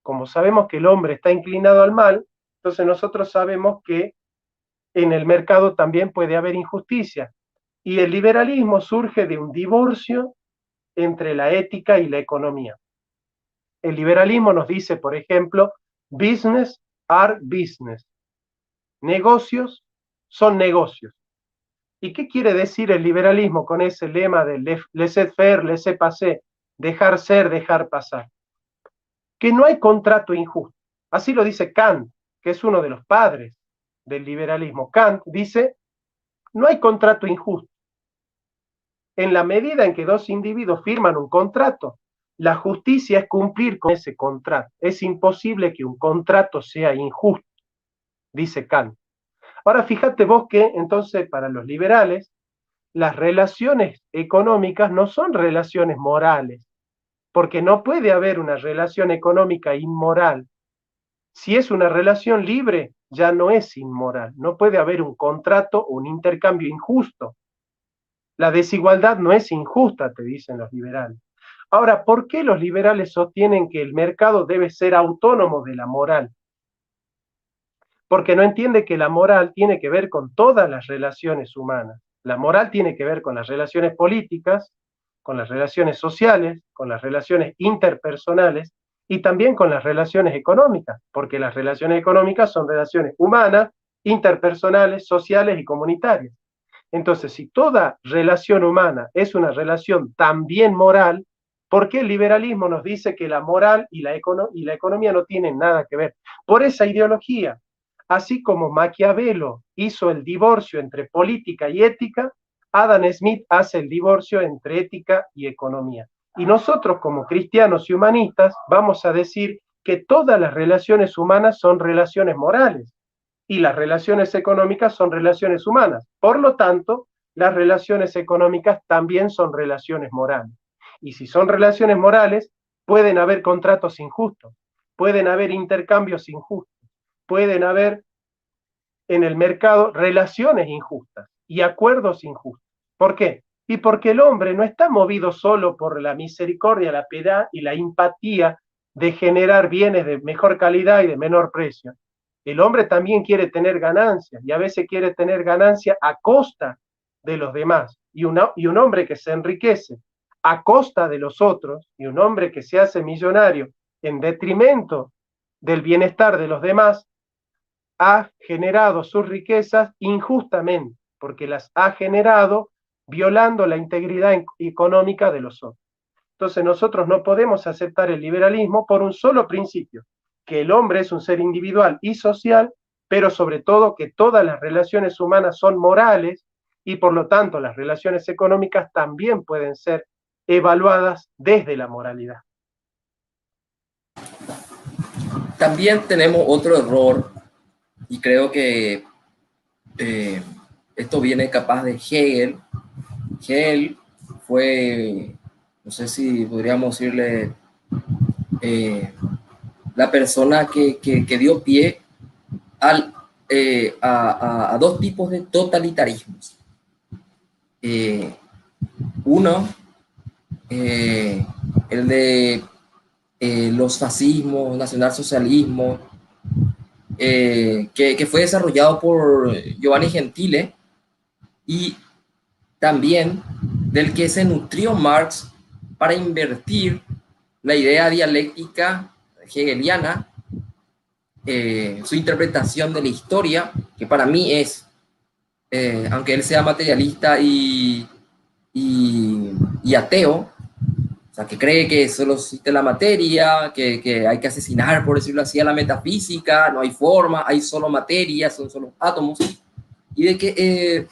S3: Como sabemos que el hombre está inclinado al mal, entonces nosotros sabemos que en el mercado también puede haber injusticia. Y el liberalismo surge de un divorcio entre la ética y la economía. El liberalismo nos dice, por ejemplo, business are business. Negocios son negocios. ¿Y qué quiere decir el liberalismo con ese lema de laissez-faire, laissez-passer, dejar ser, dejar pasar? Que no hay contrato injusto. Así lo dice Kant, que es uno de los padres del liberalismo. Kant dice, no hay contrato injusto. En la medida en que dos individuos firman un contrato, la justicia es cumplir con ese contrato. Es imposible que un contrato sea injusto, dice Kant. Ahora fíjate vos que entonces para los liberales las relaciones económicas no son relaciones morales, porque no puede haber una relación económica inmoral. Si es una relación libre, ya no es inmoral. No puede haber un contrato o un intercambio injusto. La desigualdad no es injusta, te dicen los liberales. Ahora, ¿por qué los liberales sostienen que el mercado debe ser autónomo de la moral? Porque no entiende que la moral tiene que ver con todas las relaciones humanas. La moral tiene que ver con las relaciones políticas, con las relaciones sociales, con las relaciones interpersonales y también con las relaciones económicas, porque las relaciones económicas son relaciones humanas, interpersonales, sociales y comunitarias. Entonces, si toda relación humana es una relación también moral, ¿Por qué el liberalismo nos dice que la moral y la economía no tienen nada que ver? Por esa ideología. Así como Maquiavelo hizo el divorcio entre política y ética, Adam Smith hace el divorcio entre ética y economía. Y nosotros, como cristianos y humanistas, vamos a decir que todas las relaciones humanas son relaciones morales y las relaciones económicas son relaciones humanas. Por lo tanto, las relaciones económicas también son relaciones morales. Y si son relaciones morales, pueden haber contratos injustos, pueden haber intercambios injustos, pueden haber en el mercado relaciones injustas y acuerdos injustos. ¿Por qué? Y porque el hombre no está movido solo por la misericordia, la piedad y la empatía de generar bienes de mejor calidad y de menor precio. El hombre también quiere tener ganancias y a veces quiere tener ganancias a costa de los demás. Y un hombre que se enriquece a costa de los otros y un hombre que se hace millonario en detrimento del bienestar de los demás, ha generado sus riquezas injustamente, porque las ha generado violando la integridad económica de los otros. Entonces nosotros no podemos aceptar el liberalismo por un solo principio, que el hombre es un ser individual y social, pero sobre todo que todas las relaciones humanas son morales y por lo tanto las relaciones económicas también pueden ser evaluadas desde la moralidad.
S1: También tenemos otro error, y creo que esto viene capaz de Hegel. Hegel fue, no sé si podríamos decirle, la persona que dio pie a dos tipos de totalitarismos. Uno, el de los fascismos, nacionalsocialismo, que fue desarrollado por Giovanni Gentile, y también del que se nutrió Marx para invertir la idea dialéctica hegeliana, su interpretación de la historia, que para mí es, aunque él sea materialista y ateo, o sea, que cree que solo existe la materia, que hay que asesinar, por decirlo así, a la metafísica, no hay forma, hay solo materia, son solo átomos, y de que,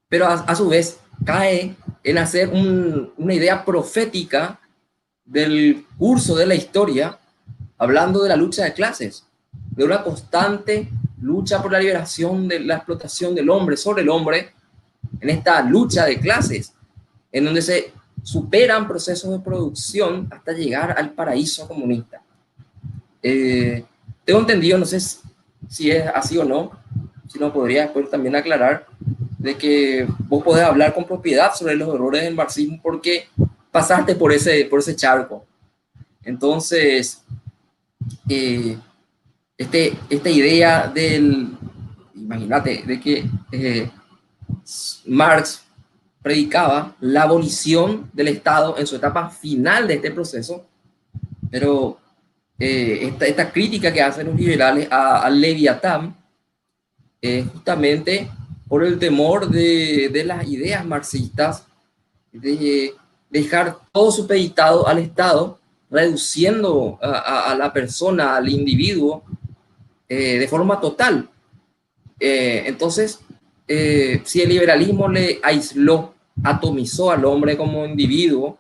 S1: pero a su vez cae en hacer una idea profética del curso de la historia, hablando de la lucha de clases, de una constante lucha por la liberación de la explotación del hombre sobre el hombre, en esta lucha de clases, en donde se superan procesos de producción hasta llegar al paraíso comunista. Tengo entendido, no sé si es así o no, si no podría después también aclarar, de que vos podés hablar con propiedad sobre los errores del marxismo porque pasaste por ese charco. Entonces, esta idea del, imagínate, de que Marx predicaba la abolición del Estado en su etapa final de este proceso, pero esta crítica que hacen los liberales al Leviatán es justamente por el temor de las ideas marxistas, de dejar todo supeditado al Estado, reduciendo a la persona, al individuo, de forma total. Entonces, si el liberalismo le aisló, atomizó al hombre como individuo,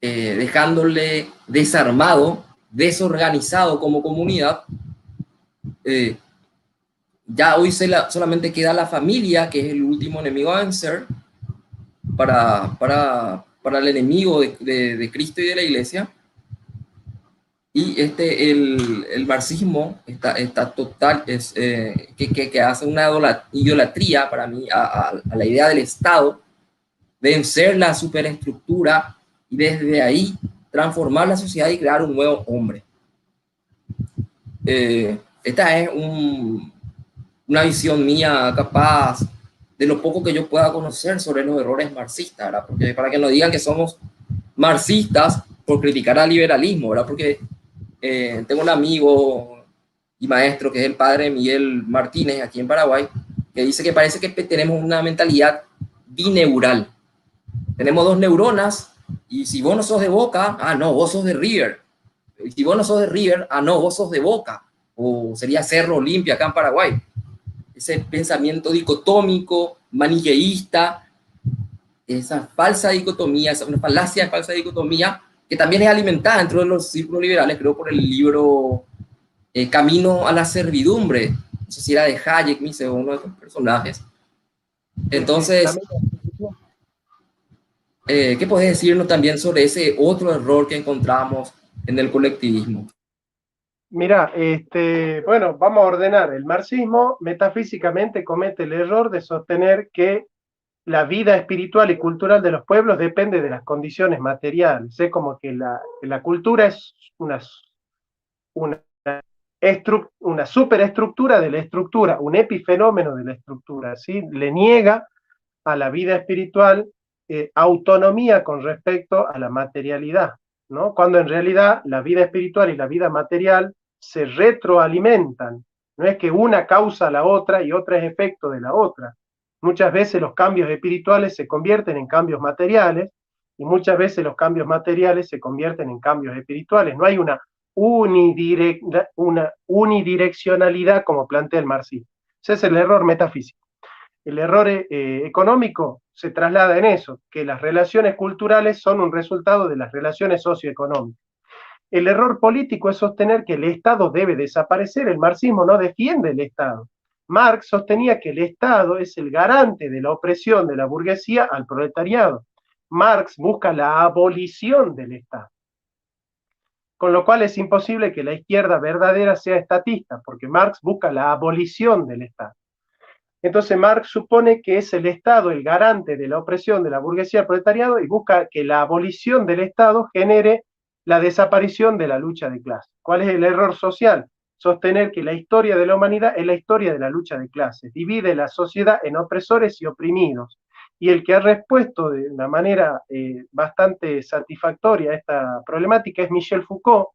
S1: dejándole desarmado, desorganizado como comunidad, ya hoy solamente queda la familia, que es el último enemigo a vencer para el enemigo de Cristo y de la Iglesia. Y el marxismo está total, que hace una idolatría para mí a la idea del Estado, vencer la superestructura y desde ahí transformar la sociedad y crear un nuevo hombre. Esta es una visión mía capaz de lo poco que yo pueda conocer sobre los errores marxistas, ¿verdad? Porque para que no digan que somos marxistas por criticar al liberalismo, ¿verdad? Porque tengo un amigo y maestro que es el padre Miguel Martínez aquí en Paraguay, que dice que parece que tenemos una mentalidad bineural. Tenemos dos neuronas Y si vos no sos de Boca, ah, no, vos sos de River. Y si vos no sos de River, ah, no, vos sos de Boca. O sería Cerro Olimpia acá en Paraguay. Ese pensamiento dicotómico, maniqueísta, esa falsa dicotomía, esa una falacia de falsa dicotomía, que también es alimentada dentro de los círculos liberales, creo por el libro Camino a la servidumbre. No sé si era de Hayek, uno de estos personajes. Entonces, ¿qué puedes decirnos también sobre ese otro error que encontramos en el colectivismo?
S3: Mira, bueno, vamos a ordenar. El marxismo metafísicamente comete el error de sostener que la vida espiritual y cultural de los pueblos depende de las condiciones materiales. Es como que la cultura es una, una superestructura de la estructura, un epifenómeno de la estructura, ¿sí? Le niega a la vida espiritual autonomía con respecto a la materialidad, ¿no? Cuando en realidad la vida espiritual y la vida material se retroalimentan. No es que una causa a la otra y otra es efecto de la otra. Muchas veces los cambios espirituales se convierten en cambios materiales y muchas veces los cambios materiales se convierten en cambios espirituales. No hay una unidireccionalidad como plantea el marxismo. Ese es el error metafísico. El error económico se traslada en eso, que las relaciones culturales son un resultado de las relaciones socioeconómicas. El error político es sostener que el Estado debe desaparecer. El marxismo no defiende el Estado. Marx sostenía que el Estado es el garante de la opresión de la burguesía al proletariado. Marx busca la abolición del Estado. Con lo cual es imposible que la izquierda verdadera sea estatista, porque Marx busca la abolición del Estado. Entonces Marx supone que es el Estado el garante de la opresión de la burguesía al proletariado y busca que la abolición del Estado genere la desaparición de la lucha de clases. ¿Cuál es el error social? Sostener que la historia de la humanidad es la historia de la lucha de clases. Divide la sociedad en opresores y oprimidos. Y el que ha respuesto de una manera bastante satisfactoria a esta problemática es Michel Foucault,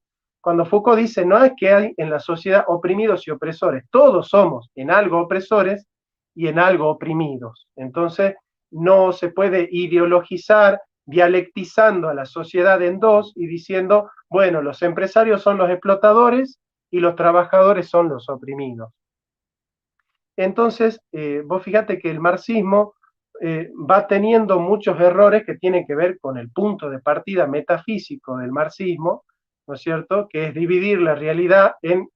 S3: cuando Foucault dice, no es que hay en la sociedad oprimidos y opresores, todos somos en algo opresores y en algo oprimidos. Entonces, no se puede ideologizar dialectizando a la sociedad en dos y diciendo, bueno, los empresarios son los explotadores y los trabajadores son los oprimidos. Entonces, vos fíjate que el marxismo va teniendo muchos errores que tienen que ver con el punto de partida metafísico del marxismo, ¿no es cierto?, que es dividir la realidad en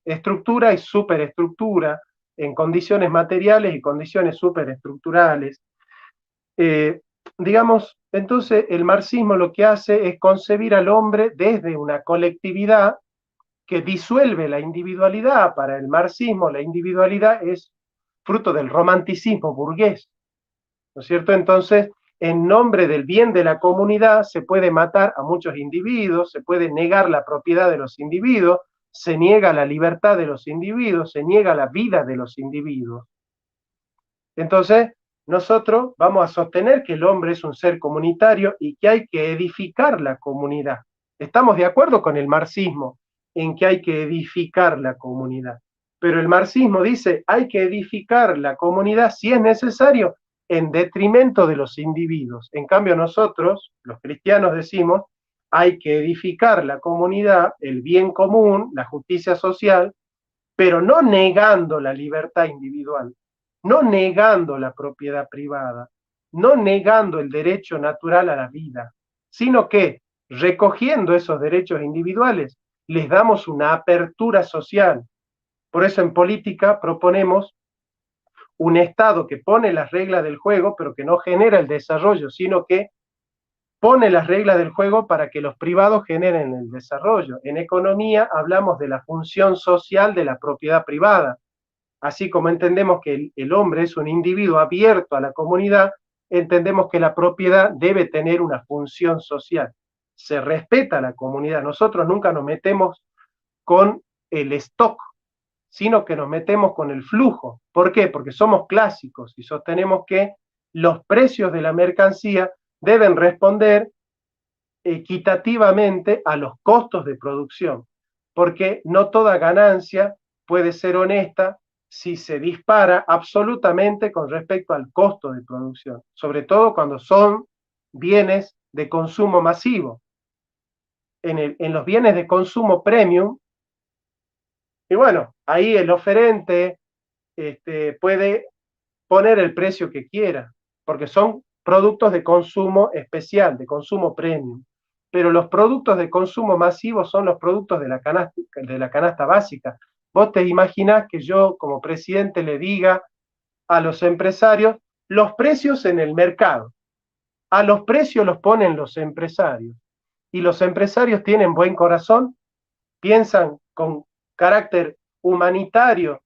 S3: estructura y superestructura, en condiciones materiales y condiciones superestructurales. Digamos, entonces el marxismo lo que hace es concebir al hombre desde una colectividad que disuelve la individualidad. Para el marxismo la individualidad es fruto del romanticismo burgués, ¿no es cierto? Entonces, en nombre del bien de la comunidad se puede matar a muchos individuos, se puede negar la propiedad de los individuos, se niega la libertad de los individuos, se niega la vida de los individuos. Entonces, nosotros vamos a sostener que el hombre es un ser comunitario y que hay que edificar la comunidad. Estamos de acuerdo con el marxismo en que hay que edificar la comunidad. Pero el marxismo dice, hay que edificar la comunidad si es necesario en detrimento de los individuos. En cambio nosotros, los cristianos, decimos, hay que edificar la comunidad, el bien común, la justicia social, pero no negando la libertad individual, no negando la propiedad privada, no negando el derecho natural a la vida, sino que recogiendo esos derechos individuales, les damos una apertura social. Por eso en política proponemos un Estado que pone las reglas del juego, pero que no genera el desarrollo, sino que pone las reglas del juego para que los privados generen el desarrollo. En economía hablamos de la función social de la propiedad privada. Así como entendemos que el hombre es un individuo abierto a la comunidad, entendemos que la propiedad debe tener una función social. Se respeta la comunidad. Nosotros nunca nos metemos con el stock, sino que nos metemos con el flujo. ¿Por qué? Porque somos clásicos y sostenemos que los precios de la mercancía deben responder equitativamente a los costos de producción, porque no toda ganancia puede ser honesta si se dispara absolutamente con respecto al costo de producción, sobre todo cuando son bienes de consumo masivo. En los bienes de consumo premium, y bueno, ahí el oferente puede poner el precio que quiera, porque son productos de consumo especial, de consumo premium. Pero los productos de consumo masivo son los productos de la canasta básica. Vos te imaginás que yo, como presidente, le diga a los empresarios los precios en el mercado. A los precios los ponen los empresarios. Y los empresarios tienen buen corazón, piensan con carácter humanitario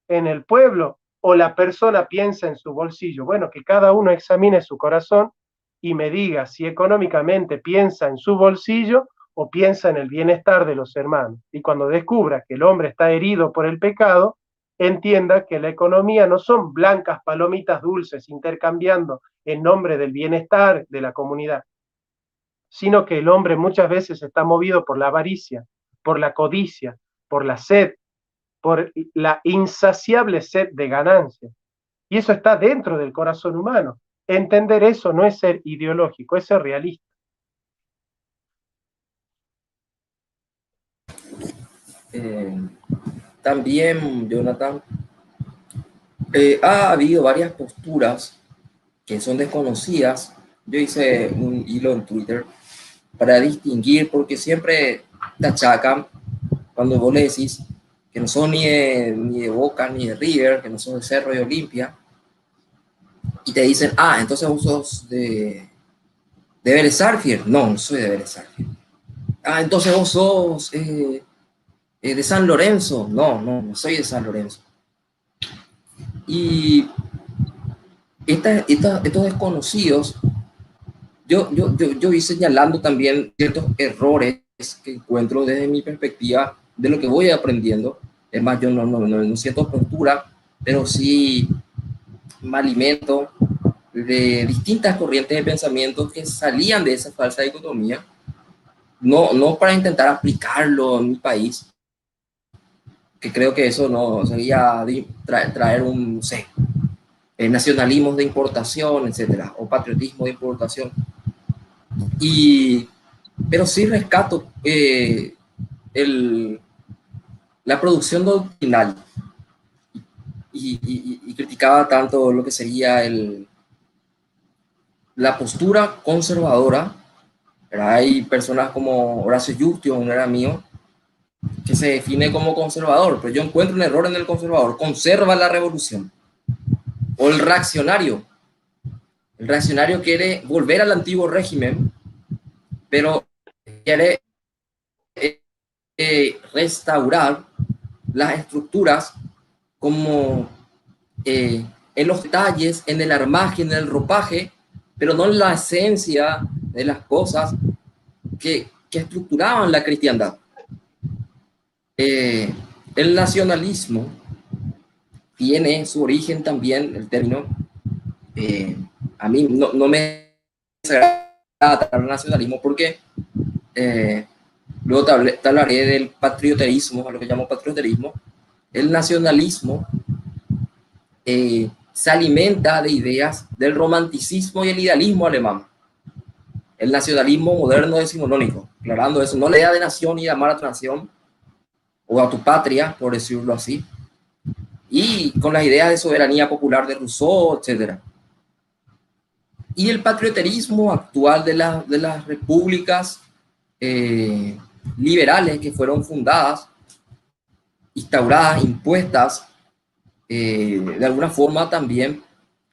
S3: en el pueblo, o la persona piensa en su bolsillo. Bueno, que cada uno examine su corazón y me diga si económicamente piensa en su bolsillo o piensa en el bienestar de los hermanos. Y cuando descubra que el hombre está herido por el pecado, entienda que la economía no son blancas palomitas dulces intercambiando en nombre del bienestar de la comunidad, sino que el hombre muchas veces está movido por la avaricia, por la codicia, por la sed, por la insaciable sed de ganancia. Y eso está dentro del corazón humano. Entender eso no es ser ideológico, es ser realista.
S1: También, Jonathan, ha habido varias posturas que son desconocidas. Yo hice un hilo en Twitter para distinguir, porque siempre te achacan cuando vos le decís que no son ni de Boca ni de River, que no son de Cerro y Olimpia, y te dicen, ah, entonces vos sos de Vélez Sarsfield. No, no soy de Vélez Sarsfield. Ah, entonces vos sos de San Lorenzo. No, no soy de San Lorenzo. Y estos desconocidos, yo vi señalando también ciertos errores que encuentro desde mi perspectiva de lo que voy aprendiendo. Es más, yo no siento postura, pero sí me alimento de distintas corrientes de pensamiento que salían de esa falsa dicotomía, no para intentar aplicarlo en mi país, que creo que eso no sería traer un, no sé, nacionalismos de importación, etcétera, o patriotismo de importación. Pero sí rescato la producción doctrinal y criticaba tanto lo que sería la postura conservadora. Pero hay personas como Horacio Justio, un era mío, que se define como conservador, pero yo encuentro un error en el conservador: conserva la revolución. O el reaccionario quiere volver al antiguo régimen, pero quiere restaurar las estructuras como en los detalles, en el armaje, en el ropaje, pero no en la esencia de las cosas que estructuraban la cristiandad. El nacionalismo tiene su origen también, el término, a mí no me agrada el nacionalismo porque luego te hablaré del patrioterismo, a lo que llamo patrioterismo. El nacionalismo se alimenta de ideas del romanticismo y el idealismo alemán. El nacionalismo moderno decimonónico, aclarando eso, no la idea de nación y de amar a tu nación o a tu patria, por decirlo así, y con las ideas de soberanía popular de Rousseau, etc. Y el patrioterismo actual de las repúblicas liberales que fueron fundadas, instauradas, impuestas, de alguna forma también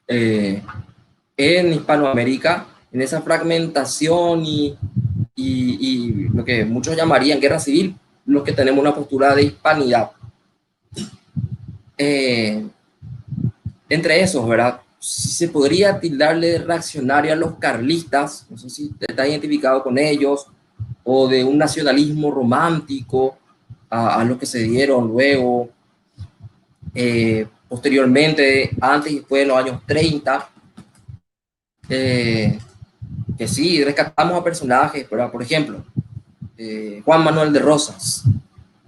S1: en Hispanoamérica, en esa fragmentación y lo que muchos llamarían guerra civil, los que tenemos una postura de hispanidad. Entre esos, ¿verdad? Si se podría tildarle de reaccionario a los carlistas, no sé si está identificado con ellos, o de un nacionalismo romántico a los que se dieron luego, posteriormente, antes y después de los años 30, que sí, rescatamos a personajes, ¿verdad? Por ejemplo, Juan Manuel de Rosas,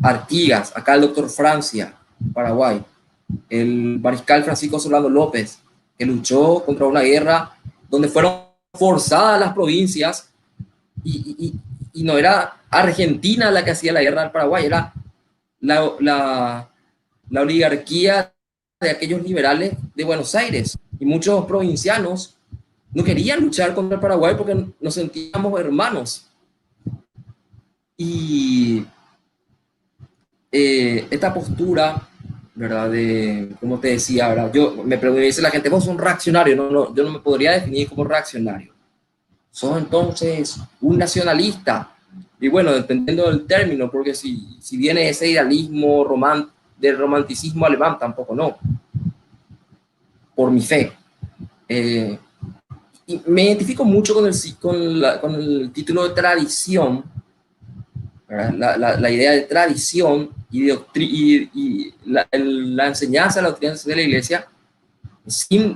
S1: Artigas, acá el doctor Francia, Paraguay, el mariscal Francisco Solano López, que luchó contra una guerra donde fueron forzadas las provincias y no era Argentina la que hacía la guerra al Paraguay, era la, la, la oligarquía de aquellos liberales de Buenos Aires. Y muchos provincianos no querían luchar contra el Paraguay porque nos sentíamos hermanos. Y esta postura, ¿verdad? De, como te decía, ¿verdad? Me dice la gente, vos sos un reaccionario. No, yo no me podría definir como reaccionario. Sos entonces un nacionalista. Y bueno, dependiendo del término, porque si viene ese idealismo del romanticismo alemán, tampoco no, por mi fe. Eh, y me identifico mucho con el título de tradición, la idea de tradición y la enseñanza de la doctrina de la iglesia, sin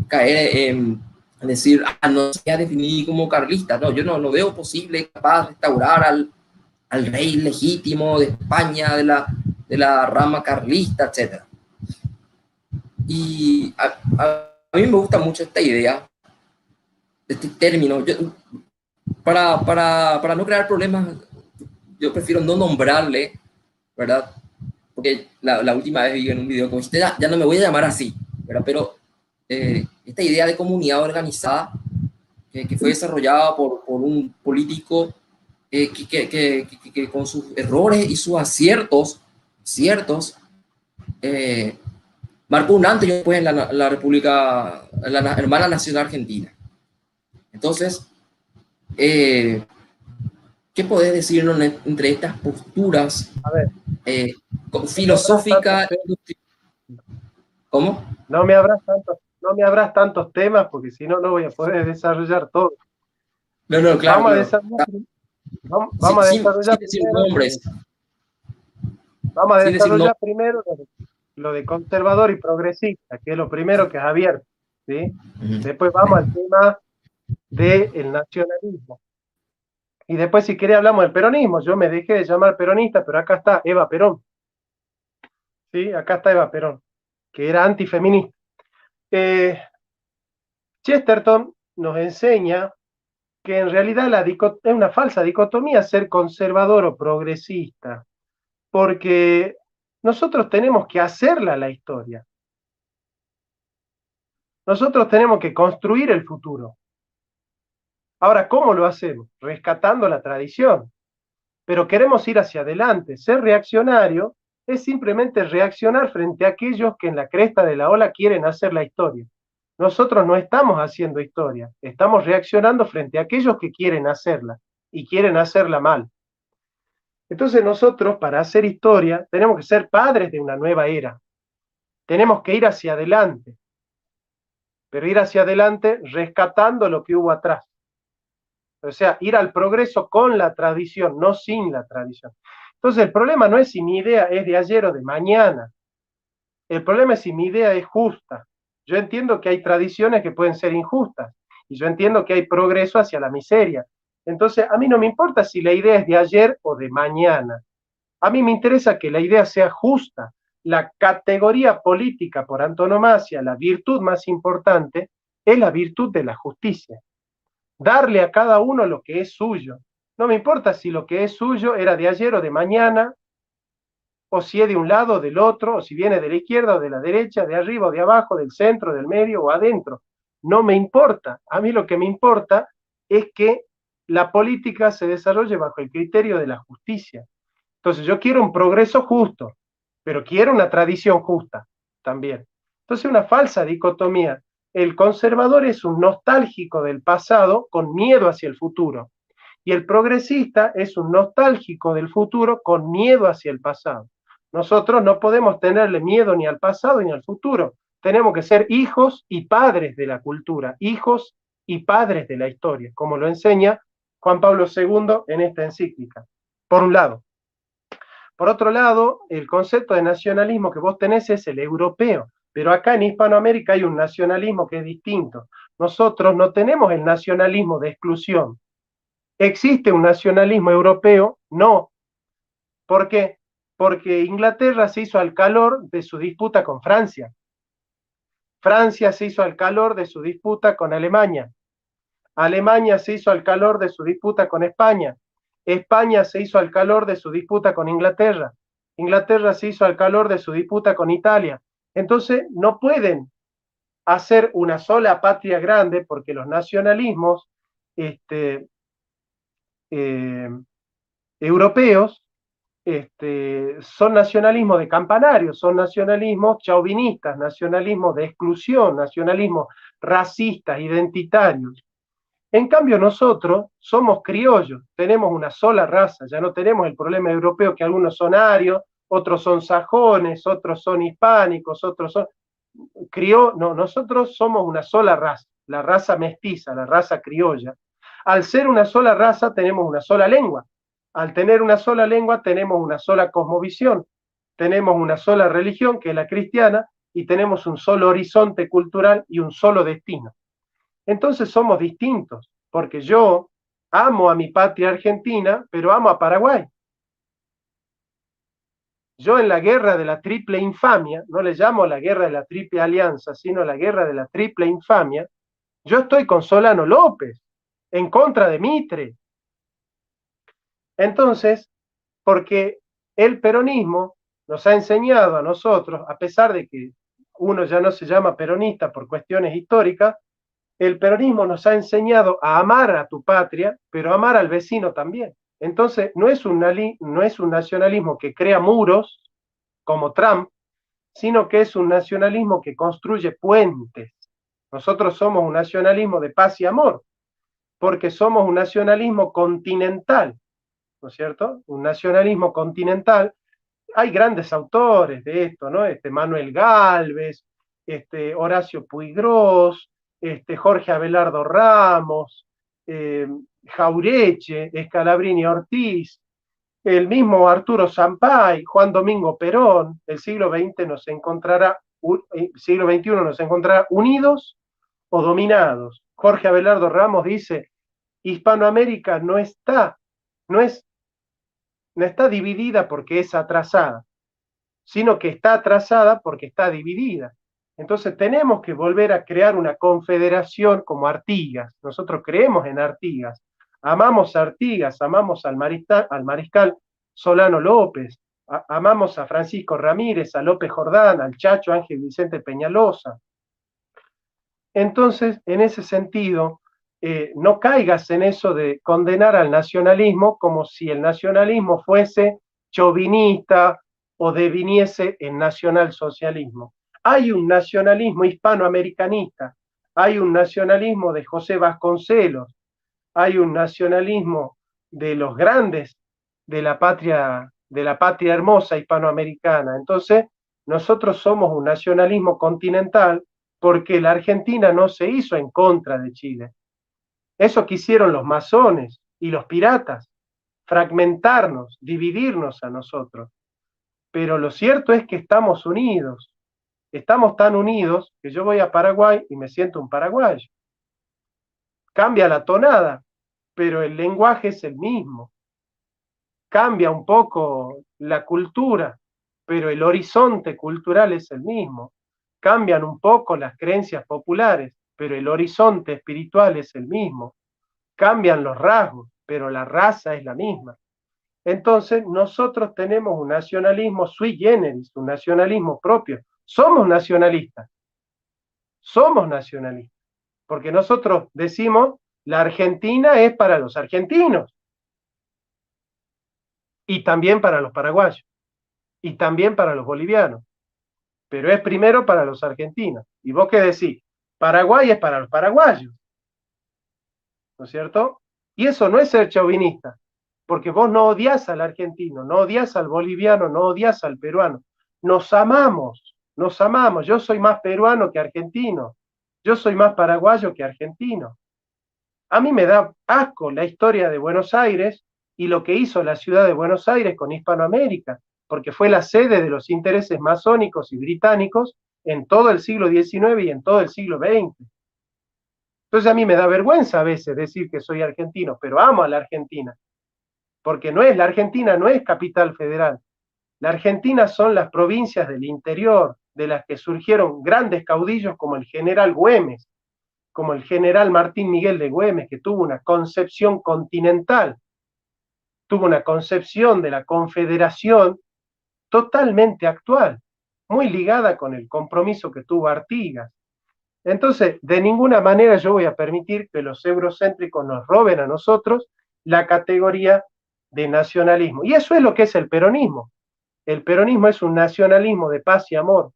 S1: caer en decir, no se ha definido como carlista. No, yo no veo posible capaz de restaurar al rey legítimo de España, de la rama carlista, etc. Y a mí me gusta mucho esta idea, este término. Para no crear problemas, yo prefiero no nombrarle, ¿verdad? Porque la última vez vi en un video como usted, ya no me voy a llamar así, ¿verdad? Pero esta idea de comunidad organizada que fue desarrollada por un político que con sus errores y sus aciertos, ciertos, marcó un antes y después en la República, la hermana nación argentina. Entonces, ¿qué podés decirnos entre estas posturas
S3: A ver,
S1: eh,
S3: no me habrás tantos
S1: filosófica?
S3: temas,
S1: ¿Cómo?
S3: no me habrás tantos temas porque si no, no voy a poder desarrollar todo.
S1: No, claro,
S3: Vamos a
S1: claro.
S3: desarrollar,
S1: Sin,
S3: vamos a
S1: sin, sin
S3: desarrollar
S1: decir
S3: primero
S1: nombres,
S3: vamos a
S1: sin decir
S3: desarrollar
S1: nombres.
S3: primero lo de conservador y progresista, que es lo primero que es abierto, ¿sí? Después vamos al tema del nacionalismo. Y después, si querés, hablamos del peronismo. Yo me dejé de llamar peronista, pero acá está Eva Perón. ¿Sí? Acá está Eva Perón, que era antifeminista. Chesterton nos enseña que en realidad es una falsa dicotomía ser conservador o progresista, porque nosotros tenemos que hacerla la historia. Nosotros tenemos que construir el futuro. Ahora, ¿cómo lo hacemos? Rescatando la tradición. Pero queremos ir hacia adelante. Ser reaccionario es simplemente reaccionar frente a aquellos que en la cresta de la ola quieren hacer la historia. Nosotros no estamos haciendo historia, estamos reaccionando frente a aquellos que quieren hacerla y quieren hacerla mal. Entonces nosotros, para hacer historia, tenemos que ser padres de una nueva era. Tenemos que ir hacia adelante, pero ir hacia adelante rescatando lo que hubo atrás. O sea, ir al progreso con la tradición, no sin la tradición. Entonces el problema no es si mi idea es de ayer o de mañana. El problema es si mi idea es justa. Yo entiendo que hay tradiciones que pueden ser injustas y yo entiendo que hay progreso hacia la miseria. Entonces, a mí no me importa si la idea es de ayer o de mañana. A mí me interesa que la idea sea justa. La categoría política por antonomasia, la virtud más importante, es la virtud de la justicia. Darle a cada uno lo que es suyo. No me importa si lo que es suyo era de ayer o de mañana, o si es de un lado o del otro, o si viene de la izquierda o de la derecha, de arriba o de abajo, del centro, del medio o adentro. No me importa. A mí lo que me importa es que la política se desarrolle bajo el criterio de la justicia. Entonces yo quiero un progreso justo, pero quiero una tradición justa también. Entonces una falsa dicotomía. El conservador es un nostálgico del pasado con miedo hacia el futuro. Y el progresista es un nostálgico del futuro con miedo hacia el pasado. Nosotros no podemos tenerle miedo ni al pasado ni al futuro. Tenemos que ser hijos y padres de la cultura, hijos y padres de la historia, como lo enseña Juan Pablo II en esta encíclica, por un lado. Por otro lado, el concepto de nacionalismo que vos tenés es el europeo, pero acá en Hispanoamérica hay un nacionalismo que es distinto. Nosotros no tenemos el nacionalismo de exclusión. ¿Existe un nacionalismo europeo? No. ¿Por qué? Porque Inglaterra se hizo al calor de su disputa con Francia. Francia se hizo al calor de su disputa con Alemania. Alemania se hizo al calor de su disputa con España. España se hizo al calor de su disputa con Inglaterra. Inglaterra se hizo al calor de su disputa con Italia. Entonces, no pueden hacer una sola patria grande porque los nacionalismos europeos son nacionalismos de campanarios, son nacionalismos chauvinistas, nacionalismos de exclusión, nacionalismos racistas, identitarios. En cambio nosotros somos criollos, tenemos una sola raza, ya no tenemos el problema europeo que algunos son arios, otros son sajones, otros son hispánicos, otros son... No, nosotros somos una sola raza, la raza mestiza, la raza criolla. Al ser una sola raza tenemos una sola lengua. Al tener una sola lengua tenemos una sola cosmovisión, tenemos una sola religión que es la cristiana y tenemos un solo horizonte cultural y un solo destino. Entonces somos distintos, porque yo amo a mi patria argentina, pero amo a Paraguay. Yo en la guerra de la triple infamia, no le llamo la guerra de la triple alianza, sino la guerra de la triple infamia, yo estoy con Solano López, en contra de Mitre. Entonces, porque el peronismo nos ha enseñado a nosotros, a pesar de que uno ya no se llama peronista por cuestiones históricas, el peronismo nos ha enseñado a amar a tu patria, pero a amar al vecino también. Entonces, no es un nacionalismo que crea muros, como Trump, sino que es un nacionalismo que construye puentes. Nosotros somos un nacionalismo de paz y amor, porque somos un nacionalismo continental, ¿no es cierto? Un nacionalismo continental. Hay grandes autores de esto, ¿no? Manuel Gálvez, Horacio Puigros, Jorge Abelardo Ramos, Jaureche, Scalabrini Ortiz, el mismo Arturo Sampay, Juan Domingo Perón. El siglo XX nos encontrará, el siglo XXI nos encontrará unidos o dominados. Jorge Abelardo Ramos dice, Hispanoamérica no está dividida porque es atrasada, sino que está atrasada porque está dividida. Entonces tenemos que volver a crear una confederación como Artigas. Nosotros creemos en Artigas, amamos a Artigas, amamos al mariscal Solano López, amamos a Francisco Ramírez, a López Jordán, al Chacho Ángel Vicente Peñalosa. Entonces, en ese sentido, no caigas en eso de condenar al nacionalismo como si el nacionalismo fuese chauvinista o deviniese en nacionalsocialismo. Hay un nacionalismo hispanoamericanista, hay un nacionalismo de José Vasconcelos, hay un nacionalismo de los grandes de la patria hermosa hispanoamericana. Entonces, nosotros somos un nacionalismo continental porque la Argentina no se hizo en contra de Chile. Eso quisieron los masones y los piratas, fragmentarnos, dividirnos a nosotros. Pero lo cierto es que estamos unidos. Estamos tan unidos que yo voy a Paraguay y me siento un paraguayo. Cambia la tonada, pero el lenguaje es el mismo. Cambia un poco la cultura, pero el horizonte cultural es el mismo. Cambian un poco las creencias populares, pero el horizonte espiritual es el mismo. Cambian los rasgos, pero la raza es la misma. Entonces, nosotros tenemos un nacionalismo sui generis, un nacionalismo propio. Somos nacionalistas, porque nosotros decimos, la Argentina es para los argentinos, y también para los paraguayos, y también para los bolivianos, pero es primero para los argentinos. ¿Y vos qué decís? Paraguay es para los paraguayos, ¿no es cierto? Y eso no es ser chauvinista, porque vos no odias al argentino, no odias al boliviano, no odias al peruano. Nos amamos. Yo soy más peruano que argentino. Yo soy más paraguayo que argentino. A mí me da asco la historia de Buenos Aires y lo que hizo la ciudad de Buenos Aires con Hispanoamérica, porque fue la sede de los intereses masónicos y británicos en todo el siglo XIX y en todo el siglo XX. Entonces a mí me da vergüenza a veces decir que soy argentino, pero amo a la Argentina, porque la Argentina no es capital federal. La Argentina son las provincias del interior, de las que surgieron grandes caudillos como el general Güemes, como el general Martín Miguel de Güemes, que tuvo una concepción continental, tuvo una concepción de la confederación totalmente actual, muy ligada con el compromiso que tuvo Artigas. Entonces, de ninguna manera yo voy a permitir que los eurocéntricos nos roben a nosotros la categoría de nacionalismo. Y eso es lo que es el peronismo. El peronismo es un nacionalismo de paz y amor,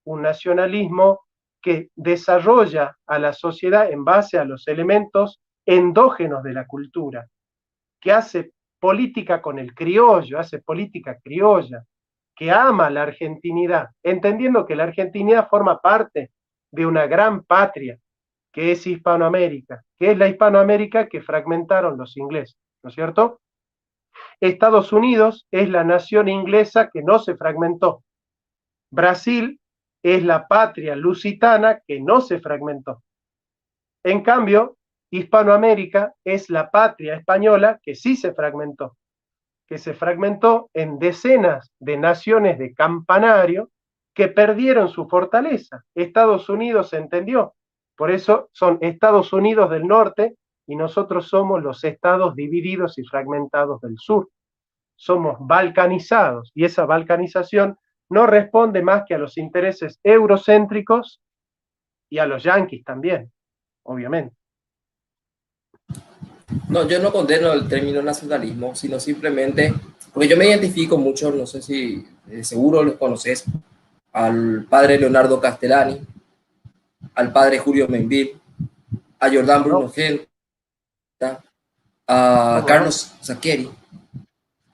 S3: un nacionalismo que desarrolla a la sociedad en base a los elementos endógenos de la cultura, que hace política con el criollo, hace política criolla, que ama la argentinidad, entendiendo que la argentinidad forma parte de una gran patria, que es Hispanoamérica, que es la Hispanoamérica que fragmentaron los ingleses, ¿no es cierto? Estados Unidos es la nación inglesa que no se fragmentó. Brasil es la patria lusitana que no se fragmentó. En cambio, Hispanoamérica es la patria española que sí se fragmentó, que se fragmentó en decenas de naciones de campanario que perdieron su fortaleza. Estados Unidos se entendió, por eso son Estados Unidos del norte y nosotros somos los estados divididos y fragmentados del sur. Somos balcanizados y esa balcanización no responde más que a los intereses eurocéntricos y a los yanquis también, obviamente.
S1: No, yo no condeno el término nacionalismo, sino simplemente, porque yo me identifico mucho, no sé si seguro los conoces, al padre Leonardo Castellani, al padre Julio Mainville, a Jordán Bruno Genta, a Carlos Saccheri.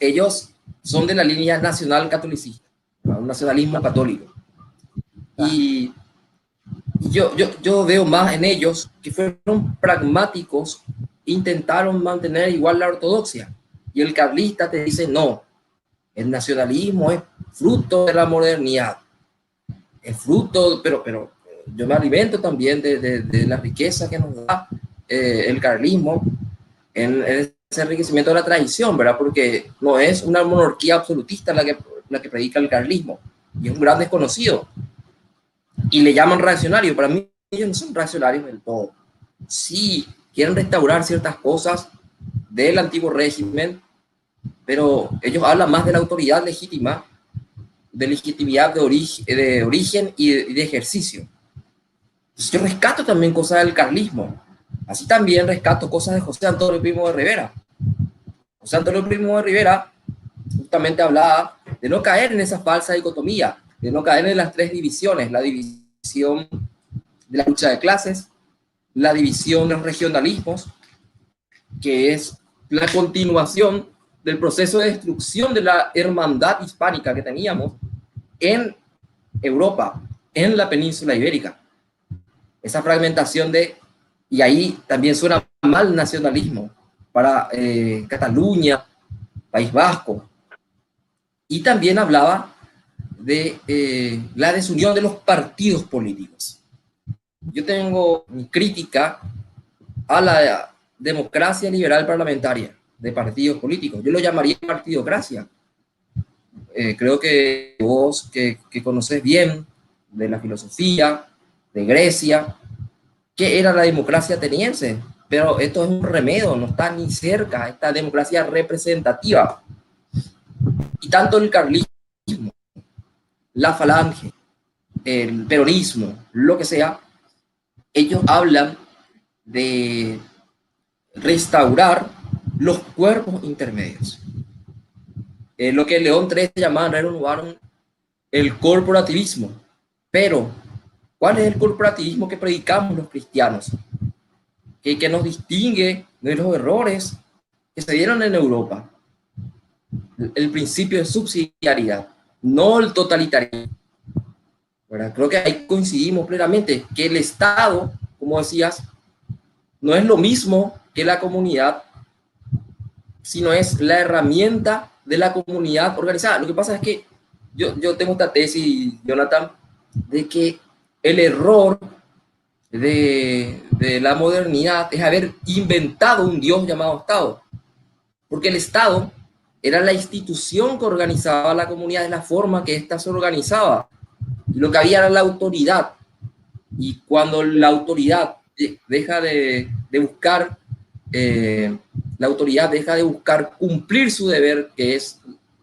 S1: Ellos son de la línea nacional catolicista, un nacionalismo católico. Y yo veo más en ellos que fueron pragmáticos, intentaron mantener igual la ortodoxia. Y el carlista te dice, no, el nacionalismo es fruto de la modernidad. Es fruto, pero yo me alimento también de la riqueza que nos da el carlismo en ese enriquecimiento de la tradición, ¿verdad? Porque no es una monarquía absolutista la que predica el carlismo, y es un gran desconocido. Y le llaman reaccionario. Para mí ellos no son reaccionarios del todo. Sí, quieren restaurar ciertas cosas del antiguo régimen, pero ellos hablan más de la autoridad legítima, de legitimidad de origen y de ejercicio. Entonces yo rescato también cosas del carlismo. Así también rescato cosas de José Antonio Primo de Rivera. José Antonio Primo de Rivera justamente hablaba de no caer en esa falsa dicotomía, de no caer en las tres divisiones: la división de la lucha de clases, la división de los regionalismos, que es la continuación del proceso de destrucción de la hermandad hispánica que teníamos en Europa, en la península ibérica. Esa fragmentación y ahí también suena mal nacionalismo para Cataluña, País Vasco. Y también hablaba de la desunión de los partidos políticos. Yo tengo mi crítica a la democracia liberal parlamentaria de partidos políticos. Yo lo llamaría partidocracia. Creo que vos que conoces bien de la filosofía de Grecia, ¿qué era la democracia ateniense? Pero esto es un remedio, no está ni cerca esta democracia representativa. Y tanto el carlismo, la falange, el peronismo, lo que sea, ellos hablan de restaurar los cuerpos intermedios. Lo que León XIII llamaba renovaron el corporativismo. Pero, ¿cuál es el corporativismo que predicamos los cristianos? Que nos distingue de los errores que se dieron en Europa. El principio de subsidiariedad, no el totalitarismo. ¿Verdad? Creo que ahí coincidimos plenamente, que el Estado, como decías, no es lo mismo que la comunidad, sino es la herramienta de la comunidad organizada. Lo que pasa es que yo tengo esta tesis, Jonathan, de que el error de la modernidad es haber inventado un Dios llamado Estado. Porque el Estado era la institución que organizaba la comunidad de la forma que ésta se organizaba. Y lo que había era la autoridad. Y cuando la autoridad deja de buscar, la autoridad deja de buscar cumplir su deber, que es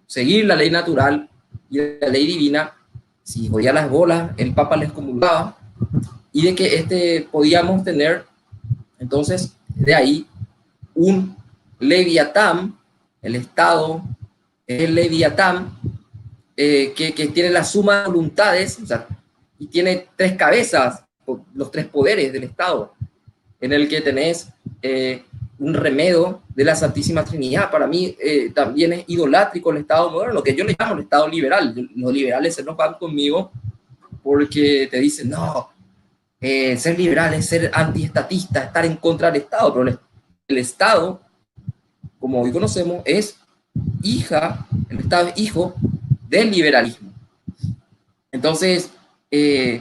S1: seguir la ley natural y la ley divina. Si jodía las bolas, el Papa les comulgaba, y de que podíamos tener, entonces, de ahí, un Leviatán, el Estado, el Leviatán, que tiene la suma de voluntades, o sea, y tiene tres cabezas, los tres poderes del Estado, en el que tenés un remedio de la Santísima Trinidad. Para mí también es idolátrico el Estado moderno, lo que yo le llamo el Estado liberal. Los liberales se enojan conmigo porque te dicen, no, ser liberal es ser antiestatista, estar en contra del Estado, pero el Estado, como hoy conocemos, el Estado es hijo del liberalismo. Entonces, y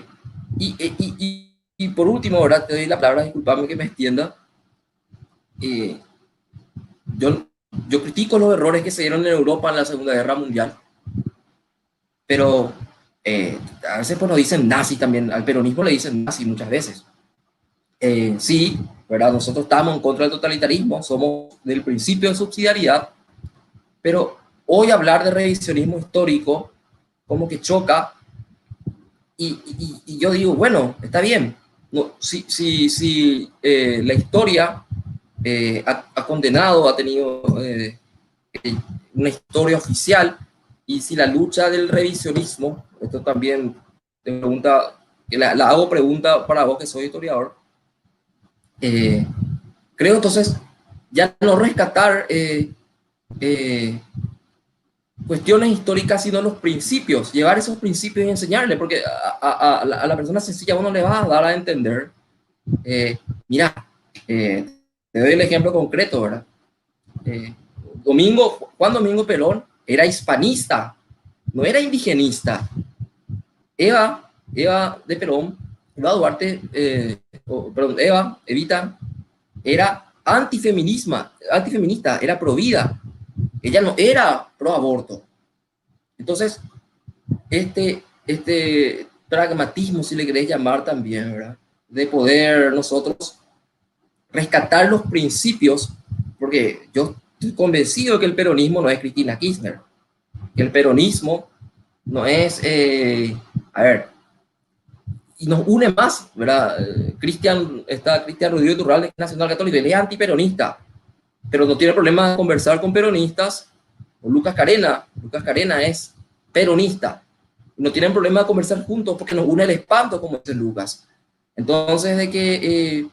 S1: por último, ahora te doy la palabra, disculpame que me extienda. Yo critico los errores que se dieron en Europa en la Segunda Guerra Mundial, pero a veces pues nos dicen nazi también, al peronismo le dicen nazi muchas veces. Sí, ¿verdad? Nosotros estamos en contra del totalitarismo, somos del principio de subsidiariedad, pero hoy hablar de revisionismo histórico como que choca, y yo digo, bueno, está bien, no, si la historia ha condenado, ha tenido una historia oficial, y si la lucha del revisionismo, esto también te pregunta, que la hago pregunta para vos que soy historiador, creo entonces ya no rescatar cuestiones históricas, sino los principios, llevar esos principios y enseñarle, porque a la persona sencilla uno le va a dar a entender, mira, te doy el ejemplo concreto, ¿verdad? Juan Domingo Perón era hispanista, no era indigenista. Eva de Perón, Eva Duarte, perdón, Evita, era antifeminista, era pro vida. Ella no era pro aborto. Entonces, este pragmatismo, si le querés llamar también, ¿verdad? De poder nosotros rescatar los principios, porque yo estoy convencido que el peronismo no es Cristina Kirchner, que el peronismo no es, a ver, y nos une más, ¿verdad? Cristian Rodrigo Turralde, nacional católico, él es antiperonista, pero no tiene problema de conversar con peronistas. O Lucas Carena es peronista, no tienen problema de conversar juntos porque nos une el espanto, como dice Lucas. Entonces, de que,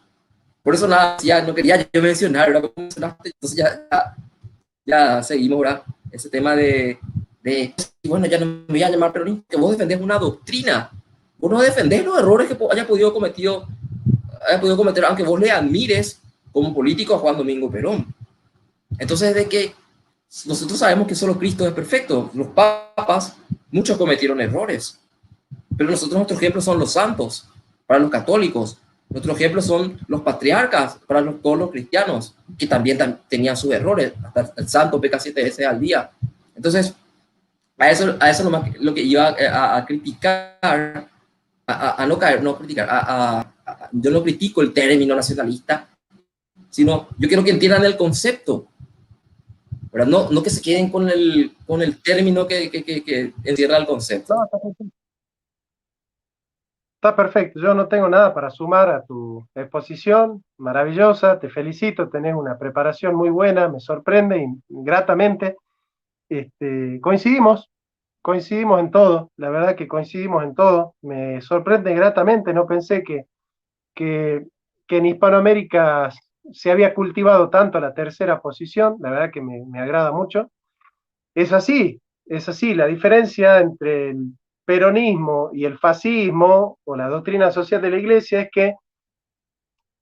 S1: por eso nada, ya no quería yo mencionar, ¿verdad? Entonces ya seguimos, ¿verdad? Ese tema de, bueno, ya no me voy a llamar peronista, que vos defendés una doctrina, vos no defendés los errores que haya podido cometer, aunque vos le admires como político a Juan Domingo Perón. Entonces, de que nosotros sabemos que solo Cristo es perfecto, los papas, muchos cometieron errores, pero nuestros ejemplos son los santos para los católicos, nuestros ejemplos son los patriarcas para todos los cristianos, que también tenían sus errores, hasta el santo peca 7 veces al día. Entonces, a eso lo que iba a criticar, a no caer, no criticar, yo no critico el término nacionalista, sino yo quiero que entiendan el concepto, ¿verdad? No que se queden con el término que encierra el concepto.
S3: No, está perfecto, yo no tengo nada para sumar a tu exposición, maravillosa, te felicito, tenés una preparación muy buena, me sorprende y gratamente. Coincidimos en todo, la verdad que coincidimos en todo, me sorprende gratamente, no pensé que en Hispanoamérica se había cultivado tanto la tercera posición, la verdad que me agrada mucho. Es así, la diferencia entre el peronismo y el fascismo, o la doctrina social de la Iglesia, es que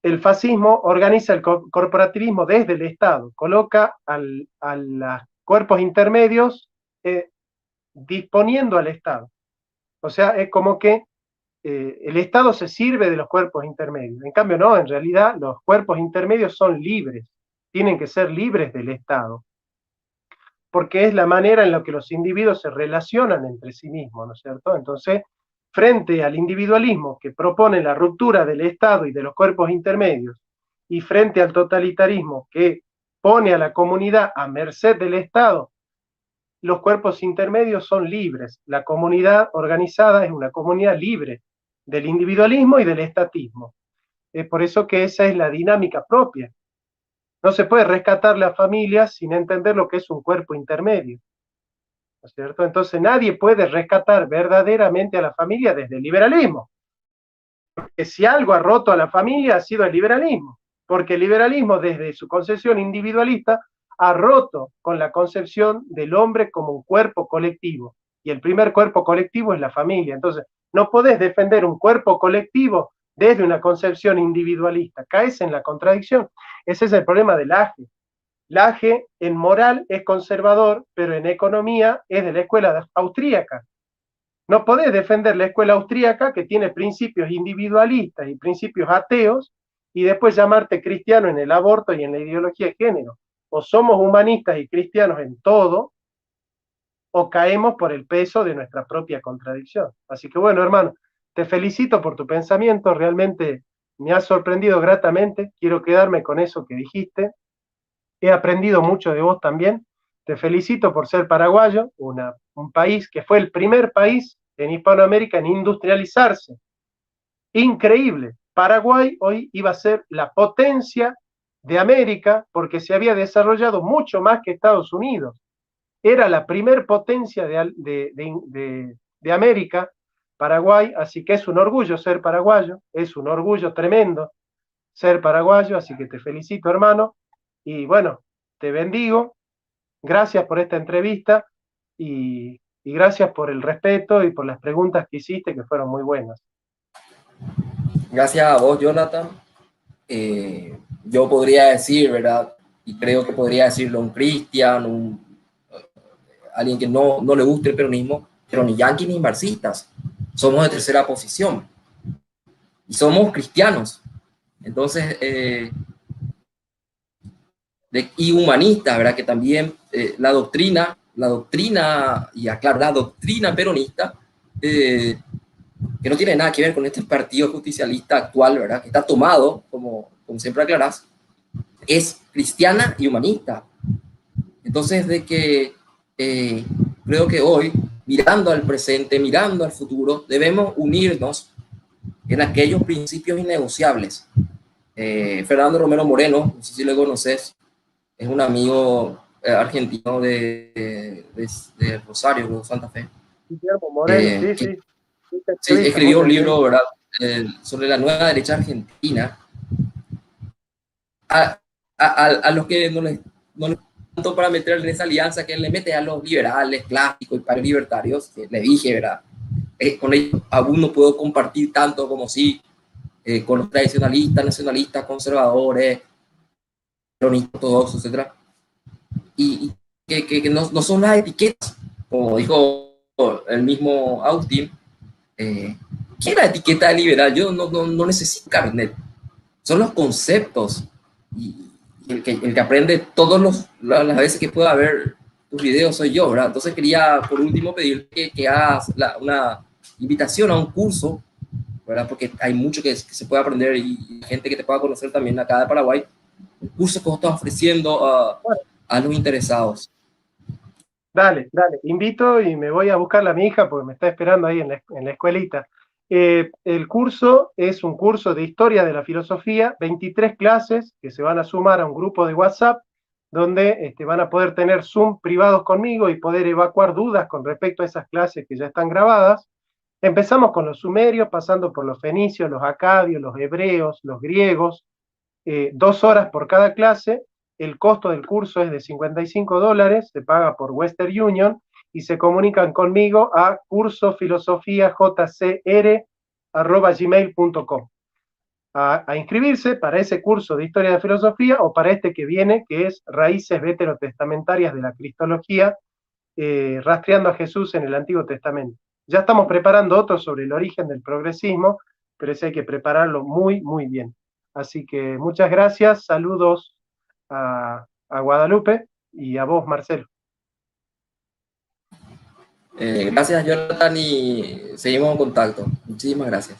S3: el fascismo organiza el corporativismo desde el Estado, coloca a los cuerpos intermedios disponiendo al Estado. O sea, es como que el Estado se sirve de los cuerpos intermedios. En cambio, no, en realidad los cuerpos intermedios son libres, tienen que ser libres del Estado, porque es la manera en la que los individuos se relacionan entre sí mismos, ¿no es cierto? Entonces, frente al individualismo que propone la ruptura del Estado y de los cuerpos intermedios, y frente al totalitarismo que pone a la comunidad a merced del Estado, los cuerpos intermedios son libres. La comunidad organizada es una comunidad libre del individualismo y del estatismo. Es por eso que esa es la dinámica propia. No se puede rescatar la familia sin entender lo que es un cuerpo intermedio, ¿no es cierto? Entonces nadie puede rescatar verdaderamente a la familia desde el liberalismo. Porque si algo ha roto a la familia ha sido el liberalismo, porque el liberalismo desde su concepción individualista ha roto con la concepción del hombre como un cuerpo colectivo, y el primer cuerpo colectivo es la familia. Entonces no podés defender un cuerpo colectivo desde una concepción individualista, caes en la contradicción. Ese es el problema del AGE. Laje en moral es conservador, pero en economía es de la escuela austríaca. No podés defender la escuela austríaca que tiene principios individualistas y principios ateos y después llamarte cristiano en el aborto y en la ideología de género. O somos humanistas y cristianos en todo, o caemos por el peso de nuestra propia contradicción. Así que bueno, hermano, te felicito por tu pensamiento, realmente me has sorprendido gratamente, quiero quedarme con eso que dijiste. He aprendido mucho de vos también. Te felicito por ser paraguayo, un país que fue el primer país en Hispanoamérica en industrializarse. Increíble. Paraguay hoy iba a ser la potencia de América porque se había desarrollado mucho más que Estados Unidos. Era la primer potencia de América, Paraguay, así que es un orgullo ser paraguayo, es un orgullo tremendo ser paraguayo, así que te felicito, hermano. Y bueno, te bendigo, gracias por esta entrevista y gracias por el respeto y por las preguntas que hiciste, que fueron muy buenas.
S1: Gracias a vos, Jonathan. Yo podría decir, ¿verdad? Y creo que podría decirlo un cristiano, alguien que no le guste el peronismo, pero ni yanquis ni marxistas. Somos de tercera posición y somos cristianos. Entonces, y humanistas, ¿verdad? Que también la doctrina, y aclaro, la doctrina peronista, que no tiene nada que ver con este partido justicialista actual, ¿verdad? Que está tomado, como siempre aclarás, es cristiana y humanista. Entonces, creo que hoy, mirando al presente, mirando al futuro, debemos unirnos en aquellos principios innegociables. Fernando Romero Moreno, no sé si lo conoces, es un amigo argentino de Rosario, de Santa Fe.
S3: Guillermo Moreno, sí, sí.
S1: Sí, escribió un libro, ¿verdad? Sobre la nueva derecha argentina. A los que no les tanto para meter en esa alianza que le mete a los liberales clásicos y para libertarios, que le dije, ¿verdad? Con ellos aún no puedo compartir tanto como sí, con los tradicionalistas, nacionalistas, conservadores, peronistas, ortodoxos, etc. Y que no son las etiquetas, como dijo el mismo Austin. ¿Qué es la etiqueta de liberal? Yo no necesito carnet. Son los conceptos. Y el que aprende todas las veces que pueda ver tus videos soy yo, ¿verdad? Entonces quería, por último, pedirte que hagas una invitación a un curso, ¿verdad? Porque hay mucho que se puede aprender y gente que te pueda conocer también acá de Paraguay. Un curso que vos estás ofreciendo a los interesados.
S3: Dale, invito y me voy a buscar a mi hija porque me está esperando ahí en la escuelita. El curso es un curso de historia de la filosofía, 23 clases que se van a sumar a un grupo de WhatsApp donde van a poder tener Zoom privados conmigo y poder evacuar dudas con respecto a esas clases que ya están grabadas. Empezamos con los sumerios, pasando por los fenicios, los acadios, los hebreos, los griegos, 2 horas por cada clase. El costo del curso es de $55, se paga por Western Union y se comunican conmigo a cursofilosofiajcr@gmail.com a inscribirse para ese curso de historia de filosofía o para este que viene, que es Raíces veterotestamentarias de la Cristología, rastreando a Jesús en el Antiguo Testamento. Ya estamos preparando otro sobre el origen del progresismo, pero ese hay que prepararlo muy, muy bien. Así que muchas gracias, saludos a Guadalupe y a vos, Marcelo.
S1: Gracias, Jonathan, y seguimos en contacto. Muchísimas gracias.